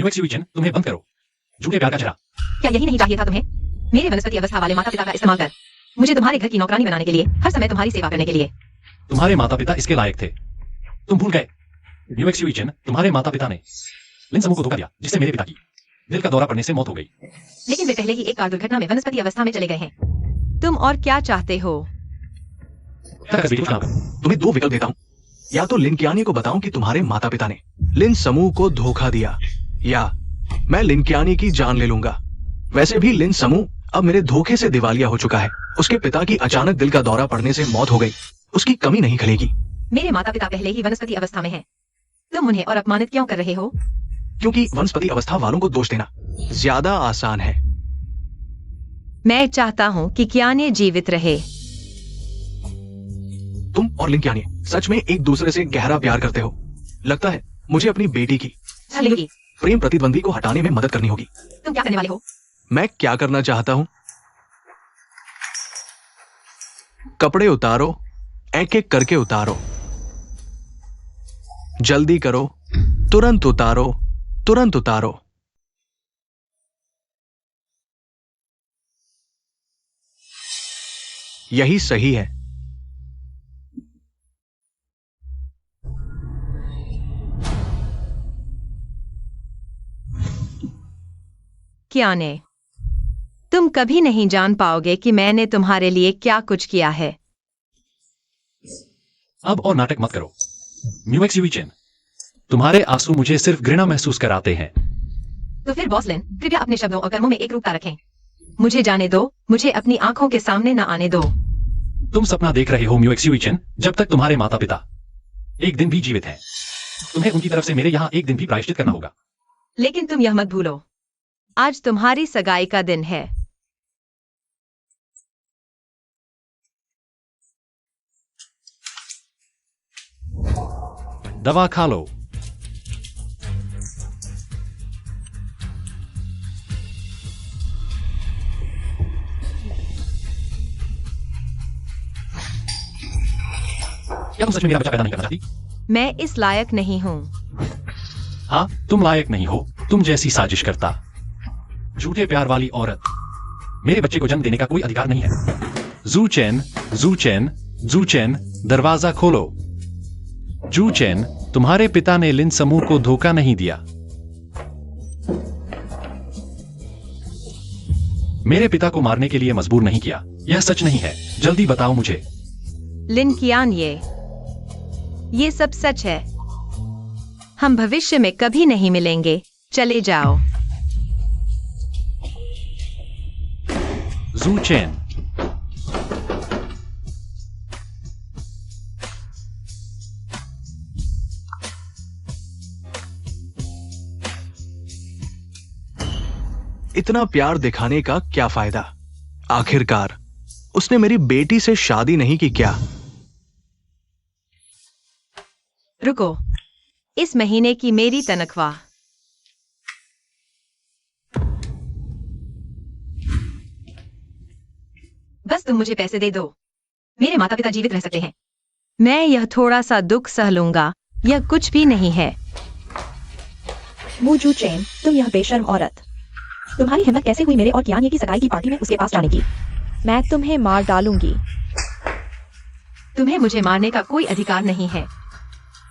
म्यूएक्स यूइचन, तुम्हें बंद करो। झूठे प्यार का चेहरा। क्या यही नहीं चाहिए था तुम्हें? मेरे वनस्पति अवस्था वाले माता पिता का इस्तेमाल कर मुझे तुम्हारे घर की नौकरानी बनाने के लिए, हर समय तुम्हारी सेवा करने के लिए। तुम्हारे माता पिता इसके लायक थे, तुम भूल गए। म्यूएक्स यूइचन, तुम्हारे माता पिता ने लिन समूह को धोखा दिया, जिससे मेरे पिता की दिल का दौरा पड़ने से मौत हो गई। लेकिन वे पहले ही एक कार दुर्घटना में वनस्पति अवस्था में चले गए हैं। तुम और क्या चाहते हो? तुम्हें दो विकल्प देता हूँ, या तो लिनकियानी को बताऊं कि तुम्हारे माता पिता ने लिन समूह को धोखा दिया, या मैं लिनकियानी की जान ले लूंगा। वैसे भी लिन समूह अब मेरे धोखे से दिवालिया हो चुका है। उसके पिता की अचानक दिल का दौरा पड़ने से मौत हो गई, उसकी कमी नहीं खलेगी। मेरे माता पिता पहले ही वनस्पति अवस्था में हैं। तुम उन्हें और अपमानित क्यों कर रहे हो? क्योंकि वनस्पति अवस्था वालों को दोष देना ज्यादा आसान है। मैं चाहता हूँ कि कियाने जीवित रहे। तुम और लिनकियानी सच में एक दूसरे से गहरा प्यार करते हो। लगता है मुझे अपनी बेटी की प्रेम प्रतिद्वंदी को हटाने में मदद करनी होगी। तुम क्या करने वाले हो? मैं क्या करना चाहता हूँ? कपड़े उतारो, एक एक करके उतारो। जल्दी करो, तुरंत उतारो, तुरंत उतारो। यही सही है। कियाने, तुम कभी नहीं जान पाओगे कि मैंने तुम्हारे लिए क्या कुछ किया है। अब और नाटक मत करो। म्यूएक्स यूइचन, तुम्हारे आंसू मुझे सिर्फ घृणा महसूस कराते हैं। तो फिर बॉस लिन, कृपया अपने शब्दों और कर्मों में एक रूपता रखें। मुझे जाने दो, मुझे अपनी आंखों के सामने न आने दो। तुम सपना देख रहे हो म्यूएक्स यूइचन, जब तक तुम्हारे माता पिता एक दिन भी जीवित हैं। तुम्हें उनकी तरफ से मेरे यहाँ एक दिन भी प्रायश्चित करना होगा। लेकिन तुम यह मत भूलो, आज तुम्हारी सगाई का दिन है। दवा खा लो। क्या तुम सच में मेरा बच्चा पैदा नहीं करना चाहती? मैं इस लायक नहीं हूँ। हाँ, तुम लायक नहीं हो। तुम जैसी साजिश करता झूठे प्यार वाली औरत मेरे बच्चे को जन्म देने का कोई अधिकार नहीं है। जूचेन, जूचेन, जूचेन, दरवाजा खोलो। जूचेन, तुम्हारे पिता ने लिन समूह को धोखा नहीं दिया। मेरे पिता को मारने के लिए मजबूर नहीं किया। यह सच नहीं है। जल्दी बताओ मुझे। लिन कियान, ये सब सच है। हम भविष्य में कभी नहीं मिलेंगे। चले जाओ। जूचेन, इतना प्यार दिखाने का क्या फायदा? आखिरकार उसने मेरी बेटी से शादी नहीं की क्या? रुको, इस महीने की मेरी तनख्वाह। बस तुम मुझे पैसे दे दो। मेरे माता पिता जीवित रह सकते हैं। मैं यह थोड़ा सा दुख सह लूंगा। यह कुछ भी नहीं है। मूजू चेन, तुम यह बेशर्म औरत। तुम्हारी हिम्मत कैसे हुई मेरे और कियाने की सगाई की पार्टी में उसके पास जाने की? मैं तुम्हें मार डालूंगी। तुम्हें मुझे मारने का कोई अधिकार नहीं है।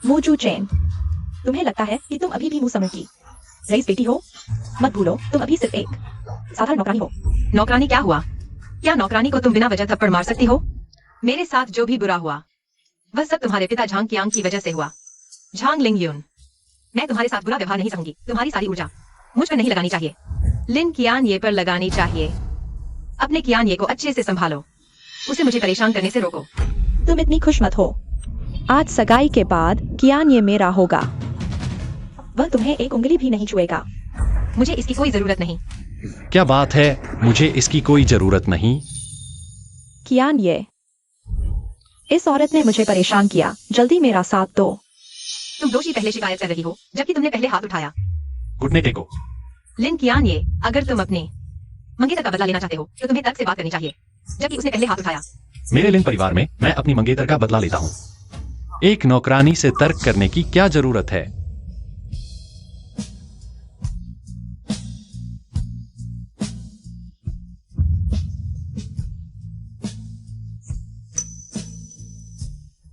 मूजू चेन, तुम्हें लगता है कि तुम अभी भी मुंह समूह की रईस बेटी हो? मत भूलो, तुम अभी सिर्फ एक साधारण नौकरानी हो। नौकरानी क्या हुआ? क्या नौकरानी को तुम बिना वजह थप्पड़ मार सकती हो? मेरे साथ जो भी बुरा हुआ वह सब तुम्हारे पिता झांग कियांग की वजह से हुआ। झांग लिंगयुन, मैं तुम्हारे साथ बुरा व्यवहार नहीं सहूंगी। तुम्हारी सारी ऊर्जा मुझ पर नहीं लगानी चाहिए। लिन कियान ये पर लगानी चाहिए। अपने कियान ये को अच्छे से संभालो। उसे मुझे परेशान करने से रोको। तुम इतनी खुश मत हो। आज सगाई के बाद कियान ये मेरा होगा। वह तुम्हें एक उंगली भी नहीं छुएगा। मुझे इसकी कोई जरूरत नहीं। क्या बात है? मुझे इसकी कोई जरूरत नहीं। कियान, इस औरत ने मुझे परेशान किया। जल्दी मेरा साथ दो। तुम दोषी पहले शिकायत कर रही हो, जबकि तुमने पहले हाथ उठाया। घुटने टेको। लिन कियान, अगर तुम अपने मंगेतर का बदला लेना चाहते हो तो तुम्हें तर्क से बात करनी चाहिए, जबकि उसने पहले हाथ उठाया। मेरे लिन परिवार में मैं अपनी मंगेतर का बदला लेता हूँ। एक नौकरानी से तर्क करने की क्या जरूरत है?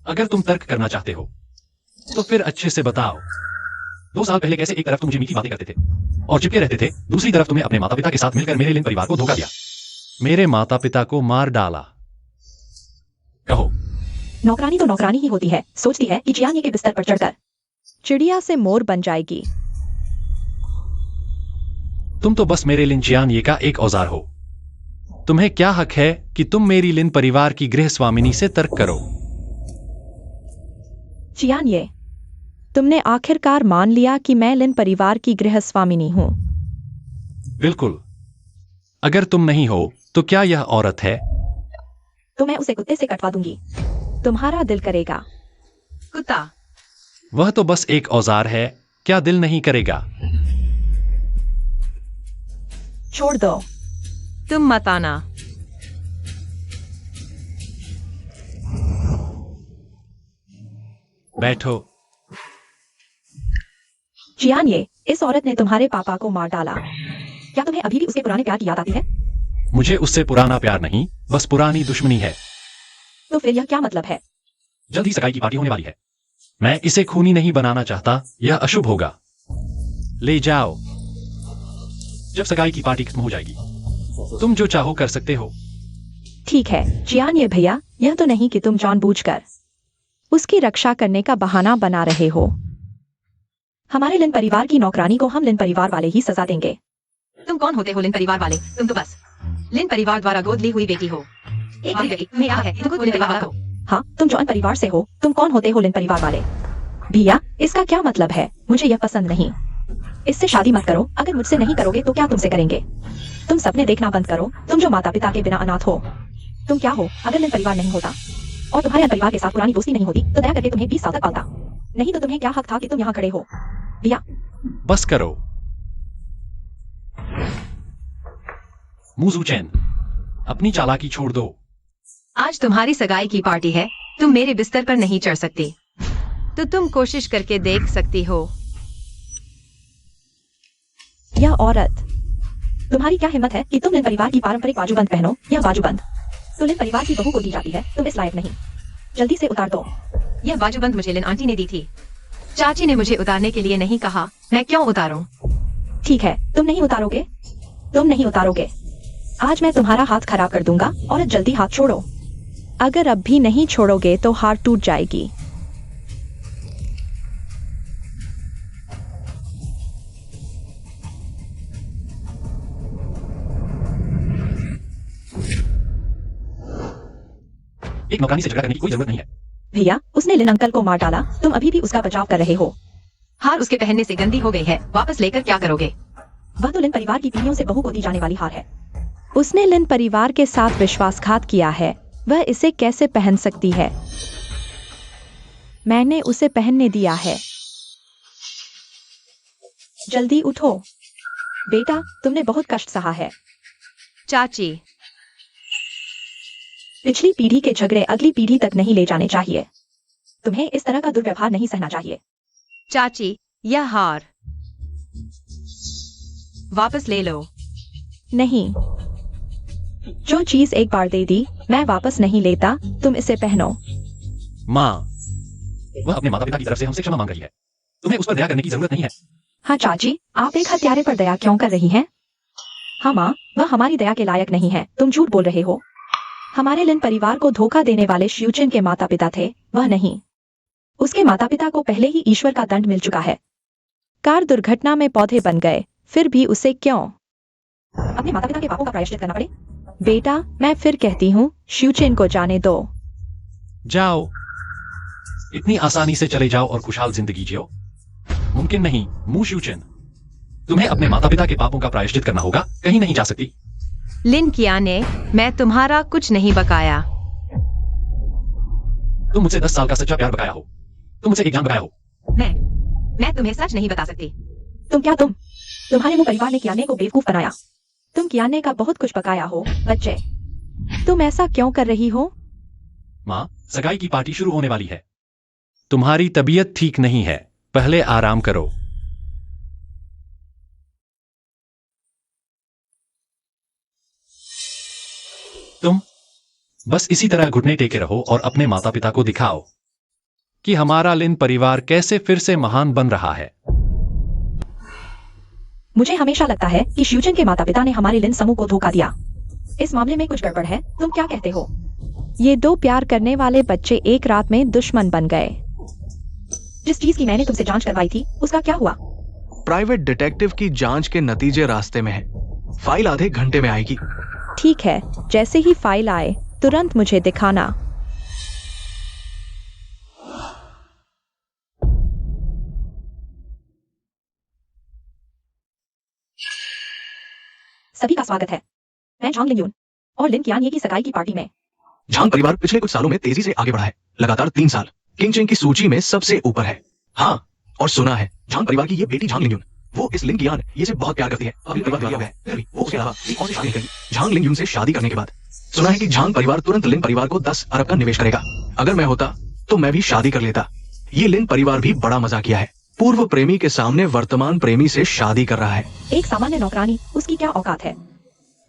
अगर तुम तर्क करना चाहते हो तो फिर अच्छे से बताओ। 2 साल पहले कैसे एक तरफ तुम मुझे मीठी बातें करते थे और चिपके रहते थे, दूसरी तरफ तुम्हें अपने माता पिता के साथ मिलकर मेरे लिन परिवार को धोखा दिया, मेरे माता पिता को मार डाला। कहो। नौकरानी तो नौकरानी ही होती है, सोचती है कि चियानिए के बिस्तर पर चढ़कर चिड़िया से मोर बन जाएगी। तुम तो बस मेरे लिन चियानिए का एक औजार हो। तुम्हें क्या हक है कि तुम मेरी लिन परिवार की गृह स्वामिनी से तर्क करो? चियानिए, तुमने आखिरकार मान लिया कि मैं लिन परिवार की गृह स्वामिनी हूं। बिल्कुल। अगर तुम नहीं हो तो क्या यह औरत है? तो मैं उसे कुत्ते से कटवा दूंगी। तुम्हारा दिल करेगा? कुत्ता। वह तो बस एक औजार है, क्या दिल नहीं करेगा? छोड़ दो। तुम मत आना। बैठो। चियानिए, इस औरत ने तुम्हारे पापा को मार डाला। क्या तुम्हें अभी भी उसके पुराने प्यार की याद आती है? मुझे उससे पुराना प्यार नहीं, बस पुरानी दुश्मनी है। तो फिर यह क्या मतलब है? जल्द ही सगाई की पार्टी होने वाली है। मैं इसे खूनी नहीं बनाना चाहता, यह अशुभ होगा। ले जाओ। जब सगाई की पार्टी खत्म हो जाएगी तुम जो चाहो कर सकते हो। ठीक है चियानिए भैया, यह तो नहीं कि तुम जानबूझकर उसकी रक्षा करने का बहाना बना रहे हो। हमारे लिन परिवार की नौकरानी को हम लिन परिवार वाले ही सजा देंगे। तुम कौन होते हो लिन परिवार वाले? तुम तो बस लिन परिवार द्वारा गोद ली हुई बेटी हो। एक बार गई, तुम्हें याद है तुम खुद लिन परिवार वाला हो। हाँ, तुम जॉन परिवार से हो, तुम कौन होते हो लिन परिवार वाले? भैया, इसका क्या मतलब है? मुझे यह पसंद नहीं। इससे शादी मत करो। अगर मुझसे नहीं करोगे तो क्या तुमसे करेंगे? तुम सपने देखना बंद करो। तुम जो माता पिता के बिना अनाथ हो। तुम क्या हो अगर लिन परिवार नहीं होता और तुम्हारे परिवार के साथ पुरानी दोस्ती नहीं होती तो दया करके तुम्हें 20 साल तक पालता। नहीं तो तुम्हें क्या हक था कि तुम यहाँ खड़े हो? भैया बस करो। मुजू चैन, अपनी चालाकी छोड़ दो। आज तुम्हारी सगाई की पार्टी है, तुम मेरे बिस्तर पर नहीं चढ़ सकती। तो तुम कोशिश करके देख सकती हो। यह औरत, तुम्हारी क्या हिम्मत है कि तुम लिन परिवार की पारंपरिक बाजूबंद पहनो? यह बाजूबंद तो लिन परिवार की बहू को दी जाती है, तुम इस लायक नहीं। जल्दी से उतार दो। यह बाजूबंद मुझे लिन आंटी ने दी थी। चाची ने मुझे उतारने के लिए नहीं कहा, मैं क्यों उतारूं? ठीक है, तुम नहीं उतारोगे? तुम नहीं उतारोगे। आज मैं तुम्हारा हाथ खराब कर दूंगा। औरत जल्दी हाथ छोड़ो। अगर अब भी नहीं छोड़ोगे तो हाथ टूट जाएगी। एक नौकरानी से झगड़ा करने की कोई जरूरत नहीं है। भैया, उसने लिन अंकल को मार डाला, तुम अभी भी उसका बचाव कर रहे हो। हार उसके पहनने से गंदी हो गई है, वापस लेकर क्या करोगे? वह तो लिन परिवार की पीढ़ियों से बहू को दी जाने वाली हार है। उसने लिन परिवार के साथ विश्वासघात किया है, वह इसे कैसे पहन सकती है? मैंने उसे पहनने दिया है। जल्दी उठो बेटा, तुमने बहुत कष्ट सहा है। चाची, पिछली पीढ़ी के झगड़े अगली पीढ़ी तक नहीं ले जाने चाहिए। तुम्हें इस तरह का दुर्व्यवहार नहीं सहना चाहिए। चाची, यह हार वापस ले लो। नहीं, जो चीज एक बार दे दी मैं वापस नहीं लेता। तुम इसे पहनो। माँ, वह अपने माता पिता की तरफ से हमसे क्षमा मांग रही है, तुम्हें उस पर दया करने की जरूरत नहीं है। हाँ चाची, आप एक हत्यारे पर दया क्यों कर रही हैं? हाँ माँ, वह हमारी दया के लायक नहीं है। तुम झूठ बोल रहे हो। हमारे लिन परिवार को धोखा देने वाले शिवचेन के माता पिता थे, वह नहीं। उसके माता पिता को पहले ही ईश्वर का दंड मिल चुका है। कार दुर्घटना में पौधे बन गए, फिर भी उसे क्यों अपने माता पिता के पापों का प्रायश्चित करना पड़े? बेटा, मैं फिर कहती हूँ, शिवचेन को जाने दो। जाओ, इतनी आसानी से चले जाओ और खुशहाल जिंदगी जियो। मुमकिन नहीं मू शिवचेन, तुम्हें अपने माता पिता के पापों का प्रायश्चित करना होगा, कहीं नहीं जा सकती। लिन किया ने, मैं तुम्हारा कुछ नहीं बकाया। तुम मुझसे 10 साल का सच्चा प्यार बकाया हो, तुम मुझसे एक जान बकाया हो। मैं तुम्हें सच नहीं बता सकती। तुम्हारे मुंह परिवार ने कियाने को बेवकूफ बनाया। तुम कियाने का बहुत कुछ बकाया हो। बच्चे, तुम ऐसा क्यों कर रही हो? माँ, सगाई की पार्टी शुरू होने वाली है। तुम्हारी तबीयत ठीक नहीं है, पहले आराम करो। तुम बस इसी तरह घुटने टेके रहो और अपने माता पिता को दिखाओ कि हमारा लिन परिवार कैसे फिर से महान बन रहा है। मुझे हमेशा लगता है कि श्यूचन के माता पिता ने हमारे लिन समूह को धोखा दिया। इस मामले में कुछ गड़बड़ है, तुम क्या कहते हो? ये दो प्यार करने वाले बच्चे एक रात में दुश्मन बन गए। जिस चीज की मैंने तुमसे जांच करवाई थी उसका क्या हुआ? प्राइवेट डिटेक्टिव की जांच के नतीजे रास्ते में है। फाइल आधे घंटे में आएगी। ठीक है, जैसे ही फाइल आए तुरंत मुझे दिखाना। सभी का स्वागत है। मैं झांग लिंग यून और लिन कियान ये की सगाई की पार्टी में। झांग परिवार पिछले कुछ सालों में तेजी से आगे बढ़ा है। लगातार 3 साल किंग चेंग की सूची में सबसे ऊपर है। हाँ, और सुना है झांग परिवार की ये बेटी झांग लिंग यून, वो इस लिन कियान ये से बहुत प्यार करती है। अभी परिवार दिया हुआ है, फिर भी वो उसके अलावा एक और से शादी करेगी। झांग लिंग यून से शादी करने के बाद सुना है कि झांग परिवार तुरंत लिन परिवार को 10 अरब का निवेश करेगा। अगर मैं होता तो मैं भी शादी कर लेता। ये लिन परिवार भी बड़ा मजा किया है। पूर्व प्रेमी के सामने वर्तमान प्रेमी से शादी कर रहा है। एक सामान्य नौकरानी, उसकी क्या औकात है?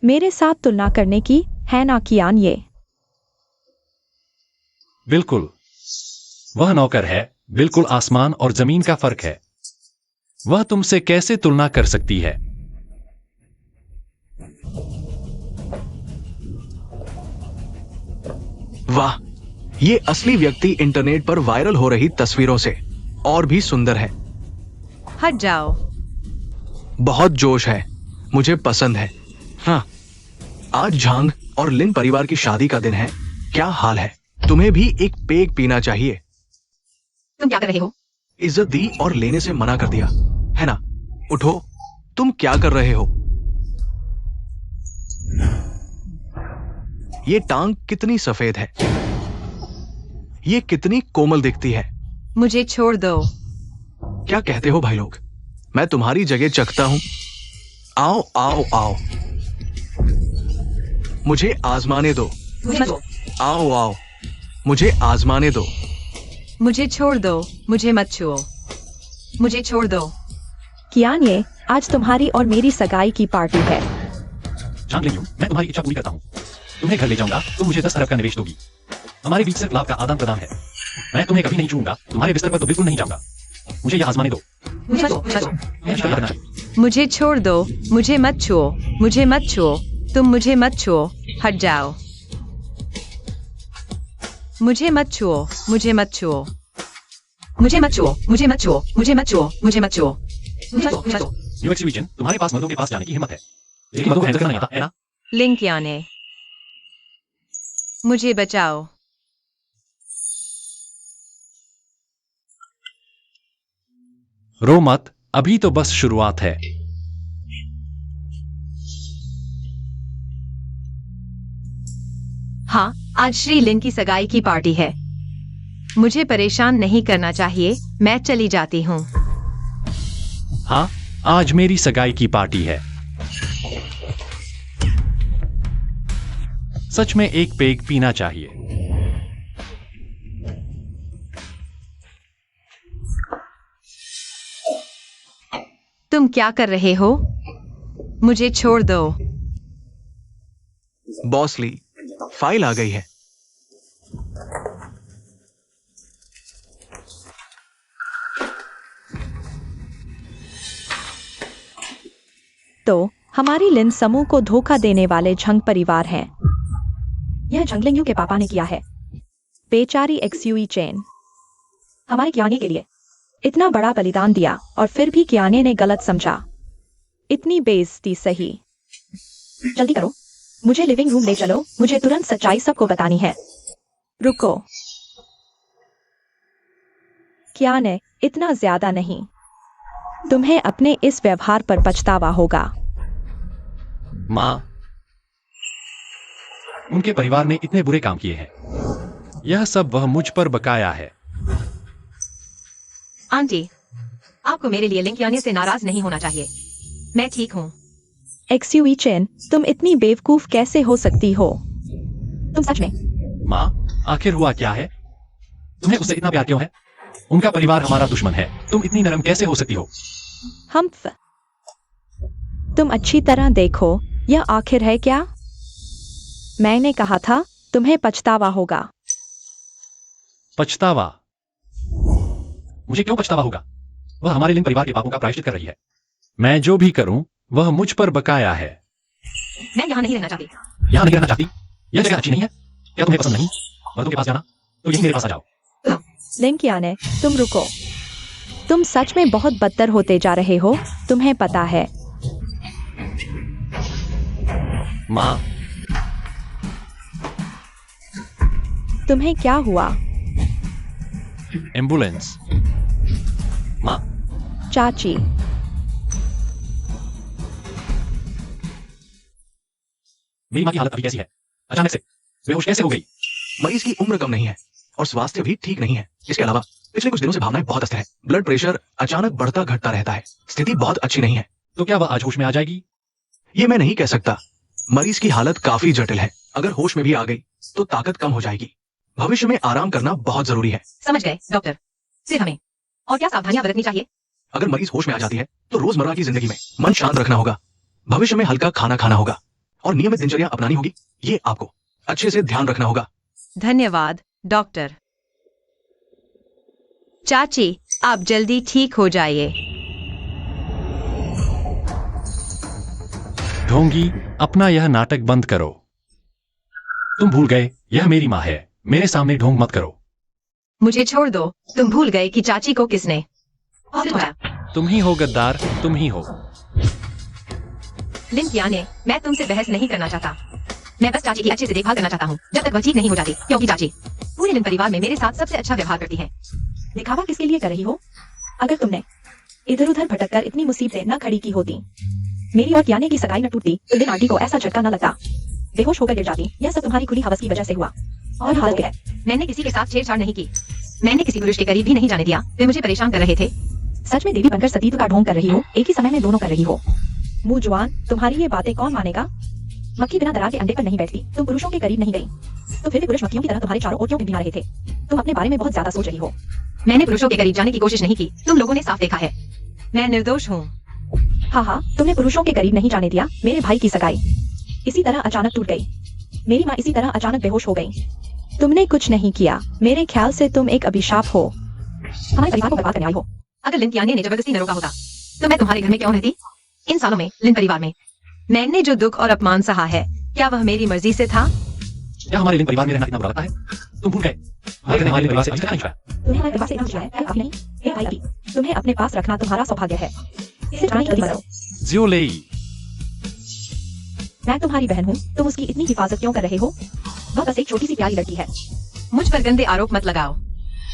मेरे साथ तुलना करने की है ना कियान? ये बिल्कुल, वह नौकर है। बिल्कुल आसमान और जमीन का फर्क है। वह तुमसे कैसे तुलना कर सकती है? वाह, ये असली व्यक्ति इंटरनेट पर वायरल हो रही तस्वीरों से और भी सुंदर है। हट जाओ। बहुत जोश है, मुझे पसंद है। हाँ, आज झांग और लिन परिवार की शादी का दिन है। क्या हाल है? तुम्हें भी एक पेग पीना चाहिए। तुम क्या कर रहे हो? इज्जत दी और लेने से मना कर दिया, है ना? उठो, तुम क्या कर रहे हो? ये टांग कितनी सफेद है, ये कितनी कोमल दिखती है। मुझे छोड़ दो। क्या कहते हो भाई लोग? मैं तुम्हारी जगह चखता हूं। आओ आओ आओ, मुझे आजमाने दो। मुझे मत दो। आओ आओ, मुझे आजमाने दो। मुझे छोड़ दो। मुझे मत छुओ। मुझे छोड़ दो। कियान, ये आज तुम्हारी और मेरी सगाई की पार्टी है। झांग लिंग यून, मैं तुम्हारी इच्छा पूरी करता हूँ। तुम्हें घर ले जाऊंगा, तुम मुझे 10 अरब का निवेश दोगी। हमारे बीच सिर्फ लाभ का आदान प्रदान है। मैं तुम्हें कभी नहीं छूऊंगा, तुम्हारे बिस्तर पर तो बिल्कुल नहीं जाऊंगा। मुझे यह आजमाने दो। मुझे मत दो। मुझे मत दो। मुझे क्या करना है? मुझे छोड़ दो। मुझे मत छुओ। मुझे मत छुओ। तुम मुझे मत छुओ। हट जाओ। मुझे मत छुओ। मुझे मत छुओ। मुझे मत छुओ। मुझे मत छुओ। मुझे मत छुओ। मुझे मत छुओ। मुझे मत दो। मुझे मत दो। न्यू एक्सहिबिशन, तुम्हारे पास मर्दों के पास जाने की हिम्मत है, लेकिन मर्दों को हैंडल करना नहीं आता, है ना? लिंक याने, मुझे बचाओ। रो मत, अभी तो बस शुरुआत है। हाँ, आज श्री लिन की सगाई की पार्टी है। मुझे परेशान नहीं करना चाहिए, मैं चली जाती हूँ। हाँ, आज मेरी सगाई की पार्टी है। सच में एक पेग पीना चाहिए। तुम क्या कर रहे हो? मुझे छोड़ दो। बॉस ली, फाइल आ गई है। तो हमारी लिन समूह को धोखा देने वाले झंग परिवार हैं। यह झंगलिंग यू के पापा ने किया है। बेचारी एक्सयूई चेन हमारे कियाने के लिए। इतना बड़ा बलिदान दिया और फिर भी कियाने ने गलत समझा। इतनी बेइज्जती सही। जल्दी करो, मुझे लिविंग रूम ले चलो। मुझे तुरंत सच्चाई सबको बतानी है। रुको, कियाने, इतना ज्यादा नहीं। तुम्हें अपने इस व्यवहार पर पछतावा होगा। माँ, उनके परिवार ने इतने बुरे काम किए हैं। यह सब वह मुझ पर बकाया है। आंटी, आपको मेरे लिए लिंक यानी से नाराज नहीं होना चाहिए। मैं ठीक हूँ। एक्सयूई चेन, तुम इतनी बेवकूफ कैसे हो सकती हो? तुम सच में? माँ, आखिर हुआ क्या है? तुम्हें उससे इतना प्यार क्यों है? उनका परिवार हमारा दुश्मन है। तुम इतनी नरम कैसे हो सकती हो? तुम अच्छी तरह देखो, यह आखिर है क्या? मैंने कहा था तुम्हें पछतावा होगा। पछतावा? मुझे क्यों पछतावा होगा? वह हमारे लिन परिवार के पापों का प्रायश्चित कर रही है। मैं जो भी करूं वह मुझ पर बकाया है। मैं यहाँ नहीं रहना चाहती। यहाँ नहीं रहना चाहती? यह जगह अच्छी नहीं है? क्या तुम्हें पसंद नहीं मर्दों के पास जाना? तो यही मेरे पास आ जाओ। लिंकियाने, तुम रुको। तुम सच में बहुत बदतर होते जा रहे हो, तुम्हें पता है। माँ, तुम्हें क्या हुआ? एम्बुलेंस। माँ, चाची, मेरी माँ की हालत अभी कैसी है? अचानक से बेहोश कैसे हो गई? मरीज की उम्र कम नहीं है और स्वास्थ्य भी ठीक नहीं है। इसके अलावा पिछले कुछ दिनों से भावनाएं बहुत अस्थिर है। ब्लड प्रेशर अचानक बढ़ता घटता रहता है। स्थिति बहुत अच्छी नहीं है। तो क्या वह आज होश में आ जाएगी? ये मैं नहीं कह सकता। मरीज की हालत काफी जटिल है। अगर होश में भी आ गई तो ताकत कम हो जाएगी। भविष्य में आराम करना बहुत जरूरी है। समझ गए डॉक्टर। सिर्फ हमें और क्या सावधानियां बरतनी चाहिए? अगर मरीज होश में आ जाती है तो रोजमर्रा की जिंदगी में मन शांत रखना होगा। भविष्य में हल्का खाना खाना होगा और नियमित दिनचर्या अपनानी होगी। ये आपको अच्छे से ध्यान रखना होगा। धन्यवाद डॉक्टर। चाची, आप जल्दी ठीक हो जाइए। ढोंगी, अपना यह नाटक बंद करो। तुम भूल गए यह मेरी माँ है। मेरे सामने ढोंग मत करो। मुझे छोड़ दो। तुम भूल गए कि चाची को किसने तुम ही हो गद्दार, तुम ही हो। लिंकियाने, मैं तुमसे बहस नहीं करना चाहता। मैं बस चाची की अच्छे से देखभाल करना चाहता हूँ जब तक वह ठीक नहीं हो जाती, क्योंकि चाची पूरे लिन परिवार में मेरे साथ सबसे अच्छा व्यवहार करती है। दिखावा किसके लिए कर रही हो? अगर तुमने इधर उधर भटक कर इतनी मुसीबतें न खड़ी की होती, मेरी और कियाने की सगाई न टूटती, तो लिन आंटी को ऐसा झटका न लगता, बेहोश होकर गिर जाती। यह सब तुम्हारी खुली हवस की वजह से हुआ। और हालत है, मैंने किसी के साथ छेड़छाड़ नहीं की। मैंने किसी पुरुष के करीब भी नहीं जाने दिया। वे मुझे परेशान कर रहे थे। सच में देवी बनकर सतीत्व का ढोंग कर रही हो, एक ही समय में दोनों कर रही हो। मुंह जुआन, तुम्हारी ये बातें कौन मानेगा? मक्खी बिना दरार के अंडे पर नहीं बैठती। तुम पुरुषों के करीब नहीं गई, तो फिर भी पुरुष मक्खियों की तरह तुम्हारे चारों ओर क्यों भिनभिना रहे थे? तुम अपने बारे में बहुत ज्यादा सोच रही हो। मैंने पुरुषों के करीब जाने की कोशिश नहीं की, तुम लोगों ने साफ देखा है। मैं निर्दोष हूँ। हाँ, तुमने पुरुषों के करीब नहीं जाने दिया। मेरे भाई की सगाई इसी तरह अचानक टूट गई। मेरी माँ इसी तरह अचानक बेहोश हो गई। तुमने कुछ नहीं किया। मेरे ख्याल से तुम एक अभिशाप हो। हमारे परिवार को बर्बाद करने आई हो। अगर लिन कियाने ने जबरदस्ती न रोका होता तो मैं तुम्हारे घर में क्यों रहती? इन सालों में लिन परिवार में मैंने जो दुख और अपमान सहा है, क्या वह मेरी मर्जी से था? क्या हमारे लिन परिवार में रहना इतना बुरा लगता है? तुम भूल गए हमारे घर ने हमारे लिन परिवार से अभी तक नहीं छुआ। तुम्हें हमारे परिवार से इतना छुआ है, अभी नहीं। हे भाई की, तुम्हें अपने पास रखना तुम्हारा सौभाग्य है। इसे जाने की जल्दी करो। ज़्योलेई, मैं तुम्हारी बहन हूँ, तुम उसकी इतनी हिफाजत क्यों कर रहे हो? वह बस एक छोटी सी प्यारी लड़की है। मुझ पर गंदे आरोप मत लगाओ।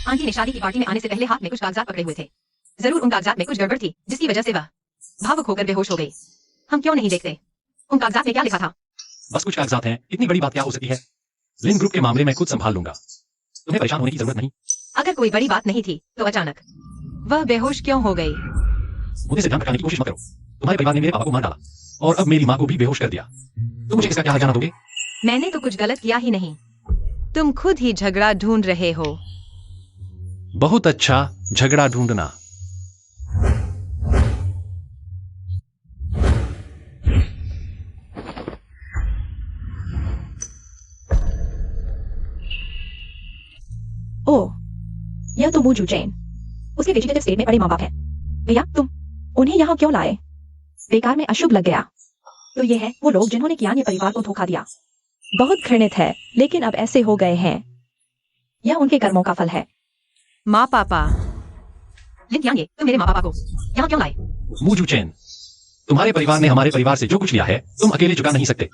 आंटी ने शादी की पार्टी में आने से पहले हाथ में कुछ कागजात पकड़े हुए थे। जरूर उन कागजात में कुछ गड़बड़ थी, जिसकी वजह से वह भावुक होकर बेहोश हो गई। हम क्यों नहीं देखते उन कागजात में क्या लिखा था? बस कुछ कागजात हैं, इतनी बड़ी बात क्या हो सकती है? लिन ग्रुप के मामले में खुद संभाल लूंगा, तुम्हें परेशान होने की जरूरत नहीं। अगर कोई बड़ी बात नहीं थी तो अचानक वह बेहोश क्यों हो गई? मुझे से ध्यान भटकाने की कोशिश मत करो। तुम्हारे परिवार ने मेरे पापा को मार डाला और अब मेरी माँ को भी बेहोश कर दिया। तुम मुझे इसका क्या हर्जाना दोगे? मैंने तो कुछ गलत किया ही नहीं। तुम खुद ही झगड़ा ढूंढ रहे हो। बहुत अच्छा, झगड़ा ढूंढना। ओह, यह तो मूजू जैन, उसके वेजिटेटिव स्टेट में बड़े माँ बाप हैं। भैया, तुम उन्हें यहाँ क्यों लाए? बेकार में अशुभ लग गया। तो ये है वो लोग जिन्होंने कियाने परिवार को धोखा दिया। बहुत घृणित है, लेकिन अब ऐसे हो गए हैं। यह उनके कर्मों का फल है। माँ पापा, लिन कियाने, तुम मेरे माँ पापा को यहाँ क्यों लाए? मूजू चैन, तुम्हारे परिवार ने हमारे परिवार से जो कुछ लिया है तुम अकेले चुका नहीं सकते।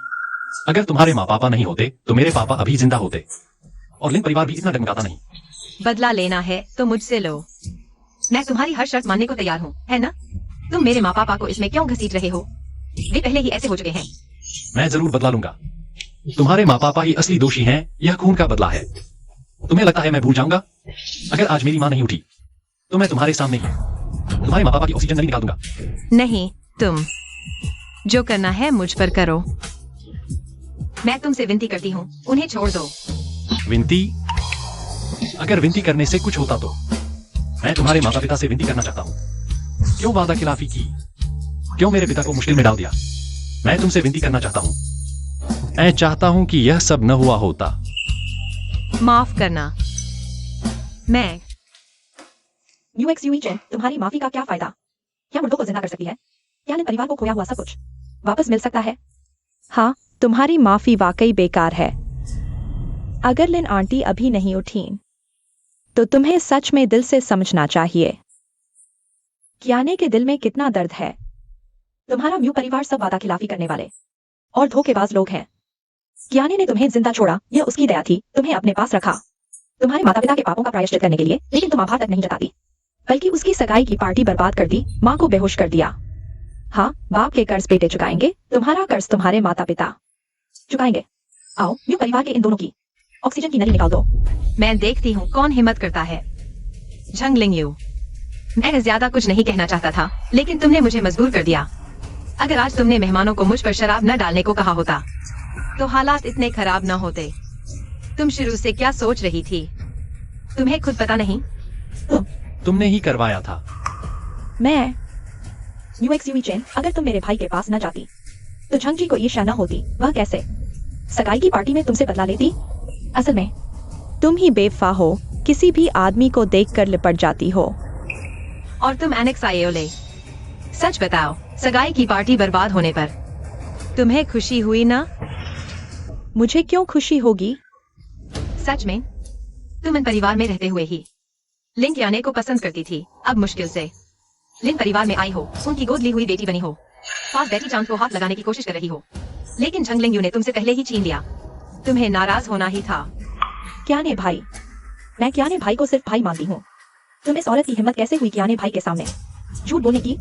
अगर तुम्हारे माँ पापा नहीं होते तो मेरे पापा अभी जिंदा होते और लिन परिवार भी इतना डगमगाता नहीं। बदला लेना है तो मुझसे लो। मैं तुम्हारी हर शर्त मानने को तैयार हूँ, है ना? तुम मेरे माँ पापा को इसमें क्यों घसीट रहे हो? वे पहले ही ऐसे हो चुके हैं। मैं जरूर बदला लूंगा। तुम्हारे माँ पापा ही असली दोषी हैं, यह खून का बदला है। तुम्हें लगता है मैं भूल जाऊंगा? अगर आज मेरी माँ नहीं उठी तो मैं तुम्हारे सामने ही तुम्हारे माँ पापा की ऑक्सीजन नली निकाल दूंगा। नहीं, तुम जो करना है मुझ पर करो। मैं तुमसे विनती करती हूँ, उन्हें छोड़ दो। विनती? अगर विनती करने से कुछ होता तो मैं तुम्हारे माता पिता से विनती करना चाहता हूँ। क्यों वादा खिलाफी की? क्यों मेरे पिता को मुश्किल में डाल दिया? मैं तुमसे विनती करना चाहता हूँ। मैं चाहता हूँ कि यह सब न हुआ होता। माफ करना। मैं यूएक्सयूई चैन, तुम्हारी माफी का क्या फायदा? क्या मुर्दों को जिंदा कर सकती है? क्या लिन परिवार को खोया हुआ सब कुछ वापस मिल सकता है? हाँ, तुम्हारी माफी वाकई बेकार है। अगर लिन आंटी अभी नहीं उठी तो तुम्हें सच में दिल से समझना चाहिए कियाने के दिल में कितना दर्द है। तुम्हारा म्यू परिवार सब वादा खिलाफी करने वाले और धोखेबाज लोग हैं। कियाने ने तुम्हें जिंदा छोड़ा, यह उसकी दया थी, तुम्हें अपने पास रखा तुम्हारे माता पिता के पापों का प्रायश्चित करने के लिए, लेकिन तुम आभार तक नहीं जताती, बल्कि उसकी सगाई की पार्टी बर्बाद कर दी, माँ को बेहोश कर दिया। हाँ, बाप के कर्ज बेटे चुकाएंगे, तुम्हारा कर्ज तुम्हारे माता पिता चुकाएंगे। आओ, म्यू परिवार के इन दोनों की ऑक्सीजन की नली निकाल दो। मैं देखती हूँ कौन हिम्मत करता है। झंगलिंग यू, मैं ज्यादा कुछ नहीं कहना चाहता था, लेकिन तुमने मुझे मजबूर कर दिया। अगर आज तुमने मेहमानों को मुझ पर शराब न डालने को कहा होता तो हालात इतने खराब न होते। तुम शुरू से क्या सोच रही थी? तुम्हें खुद पता नहीं? तुमने ही करवाया था। मैं यूएक्सयूई चैन, अगर तुम मेरे भाई के पास न जाती तो झंग जी को ईर्ष्या न होती। वह कैसे सगाई की पार्टी में तुमसे बदला लेती? असल में तुम ही बेवफा हो, किसी भी आदमी को देखकर लिपट जाती हो। और तुम एनेक्स आए हो ले। सच बताओ, सगाई की पार्टी बर्बाद होने पर तुम्हें खुशी हुई ना? मुझे क्यों खुशी होगी? सच में तुम इन परिवार में रहते हुए ही लिन कियाने को पसंद करती थी। अब मुश्किल से लिन परिवार में आई हो, उनकी गोद ली हुई बेटी बनी हो, पास बैठी चांद को हाथ लगाने की कोशिश कर रही हो, लेकिन झंगलिंग यू ने तुमसे पहले ही छीन लिया। तुम्हें नाराज होना ही था। कियाने भाई, मैं कियाने भाई को सिर्फ भाई मानती हूँ। तुम इस औरत की हिम्मत कैसे हुई कियाने भाई के सामने झूठ बोलने की?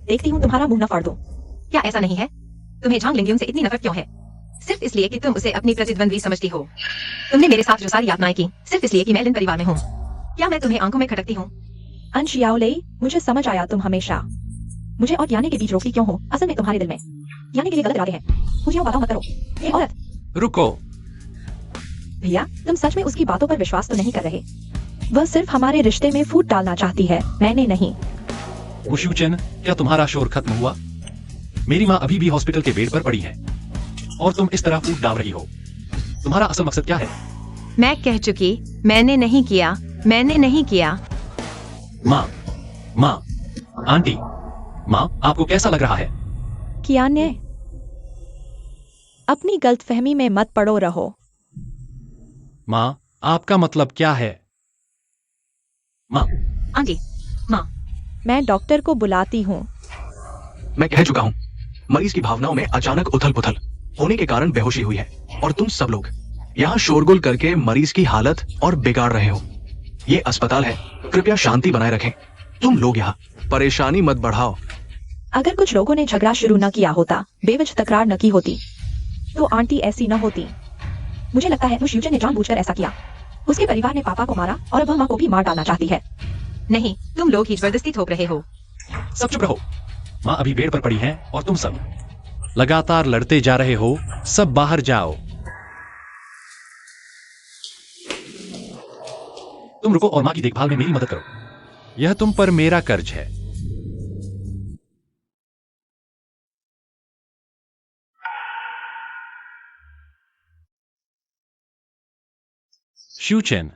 देखती हूँ तुम्हारा मुंह न फाड़ दूं। क्या ऐसा नहीं है? तुम्हें झांगलिंग से इतनी नफरत क्यों है? सिर्फ इसलिए कि तुम उसे अपनी प्रतिद्वंदी समझती हो। तुमने मेरे साथ जो सारी यातनाएं की सिर्फ इसलिए कि मैं लिन परिवार में हूँ। क्या मैं तुम्हें आंखों में खटकती हूँ? अंश याओलेई, मुझे समझ आया, तुम हमेशा मुझे और कियाने के बीच रोकती क्यों हो? असल में तुम्हारे दिल में कियाने के लिए गलत इरादे हैं। मुझे और बातें मत करो। ये औरत। रुको। भैया, तुम सच में उसकी बातों पर विश्वास तो नहीं कर रहे? वह सिर्फ हमारे रिश्ते में फूट डालना चाहती है, मैंने नहीं। वुशुचेन, क्या तुम्हारा शोर खत्म हुआ? मेरी माँ अभी भी हॉस्पिटल के बेड पर पड़ी है और तुम इस तरह फूट डाल रही हो। तुम्हारा असल मकसद क्या है? मैं कह चुकी, मैंने नहीं किया, मैंने नहीं किया। माँ, आंटी, माँ, आपको कैसा लग रहा है? कियाने, अपनी गलतफहमी में मत पड़ो रहो। माँ, आपका मतलब क्या है? माँ, आंटी, माँ, मैं डॉक्टर को बुलाती हूँ। मैं कह चुका हूँ, मरीज की भावनाओं में अचानक उथल पुथल होने के कारण बेहोशी हुई है और तुम सब लोग यहाँ शोरगुल करके मरीज की हालत और बिगाड़ रहे हो। ये अस्पताल है, कृपया शांति बनाए रखें। तुम लोग यहाँ परेशानी मत बढ़ाओ। अगर कुछ लोगों ने झगड़ा शुरू न किया होता, बेवजह तकरार न की होती, तो आंटी ऐसी न होती। मुझे लगता है वुशुचेन ने जानबूझकर ऐसा किया। उसके परिवार ने पापा को मारा और अब वह माँ को भी मार डालना चाहती है। नहीं, तुम लोग ही जबरदस्ती थोप रहे हो। सब चुप रहो। माँ अभी बेड पर पड़ी है और तुम सब लगातार लड़ते जा रहे हो। सब बाहर जाओ। तुम रुको और माँ की देखभाल में मेरी मदद करो। यह तुम पर मेरा कर्ज है। शूचेन,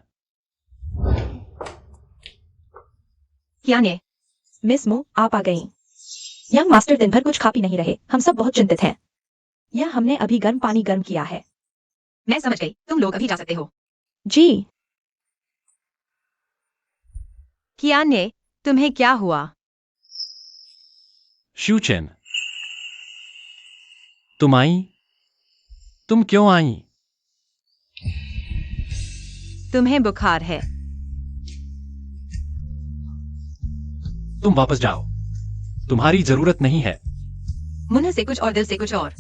कियाने, मिस मो, आप आ गईं। यंग मास्टर दिन भर कुछ खा पी नहीं रहे, हम सब बहुत चिंतित हैं। यह हमने अभी गर्म पानी गर्म किया है। मैं समझ गई, तुम लोग अभी जा सकते हो। जी। कियाने, तुम्हें क्या हुआ? शूचेन, तुम आई? तुम क्यों आई? तुम्हें बुखार है। तुम वापस जाओ। तुम्हारी जरूरत नहीं है। मुंह से कुछ और दिल से कुछ और।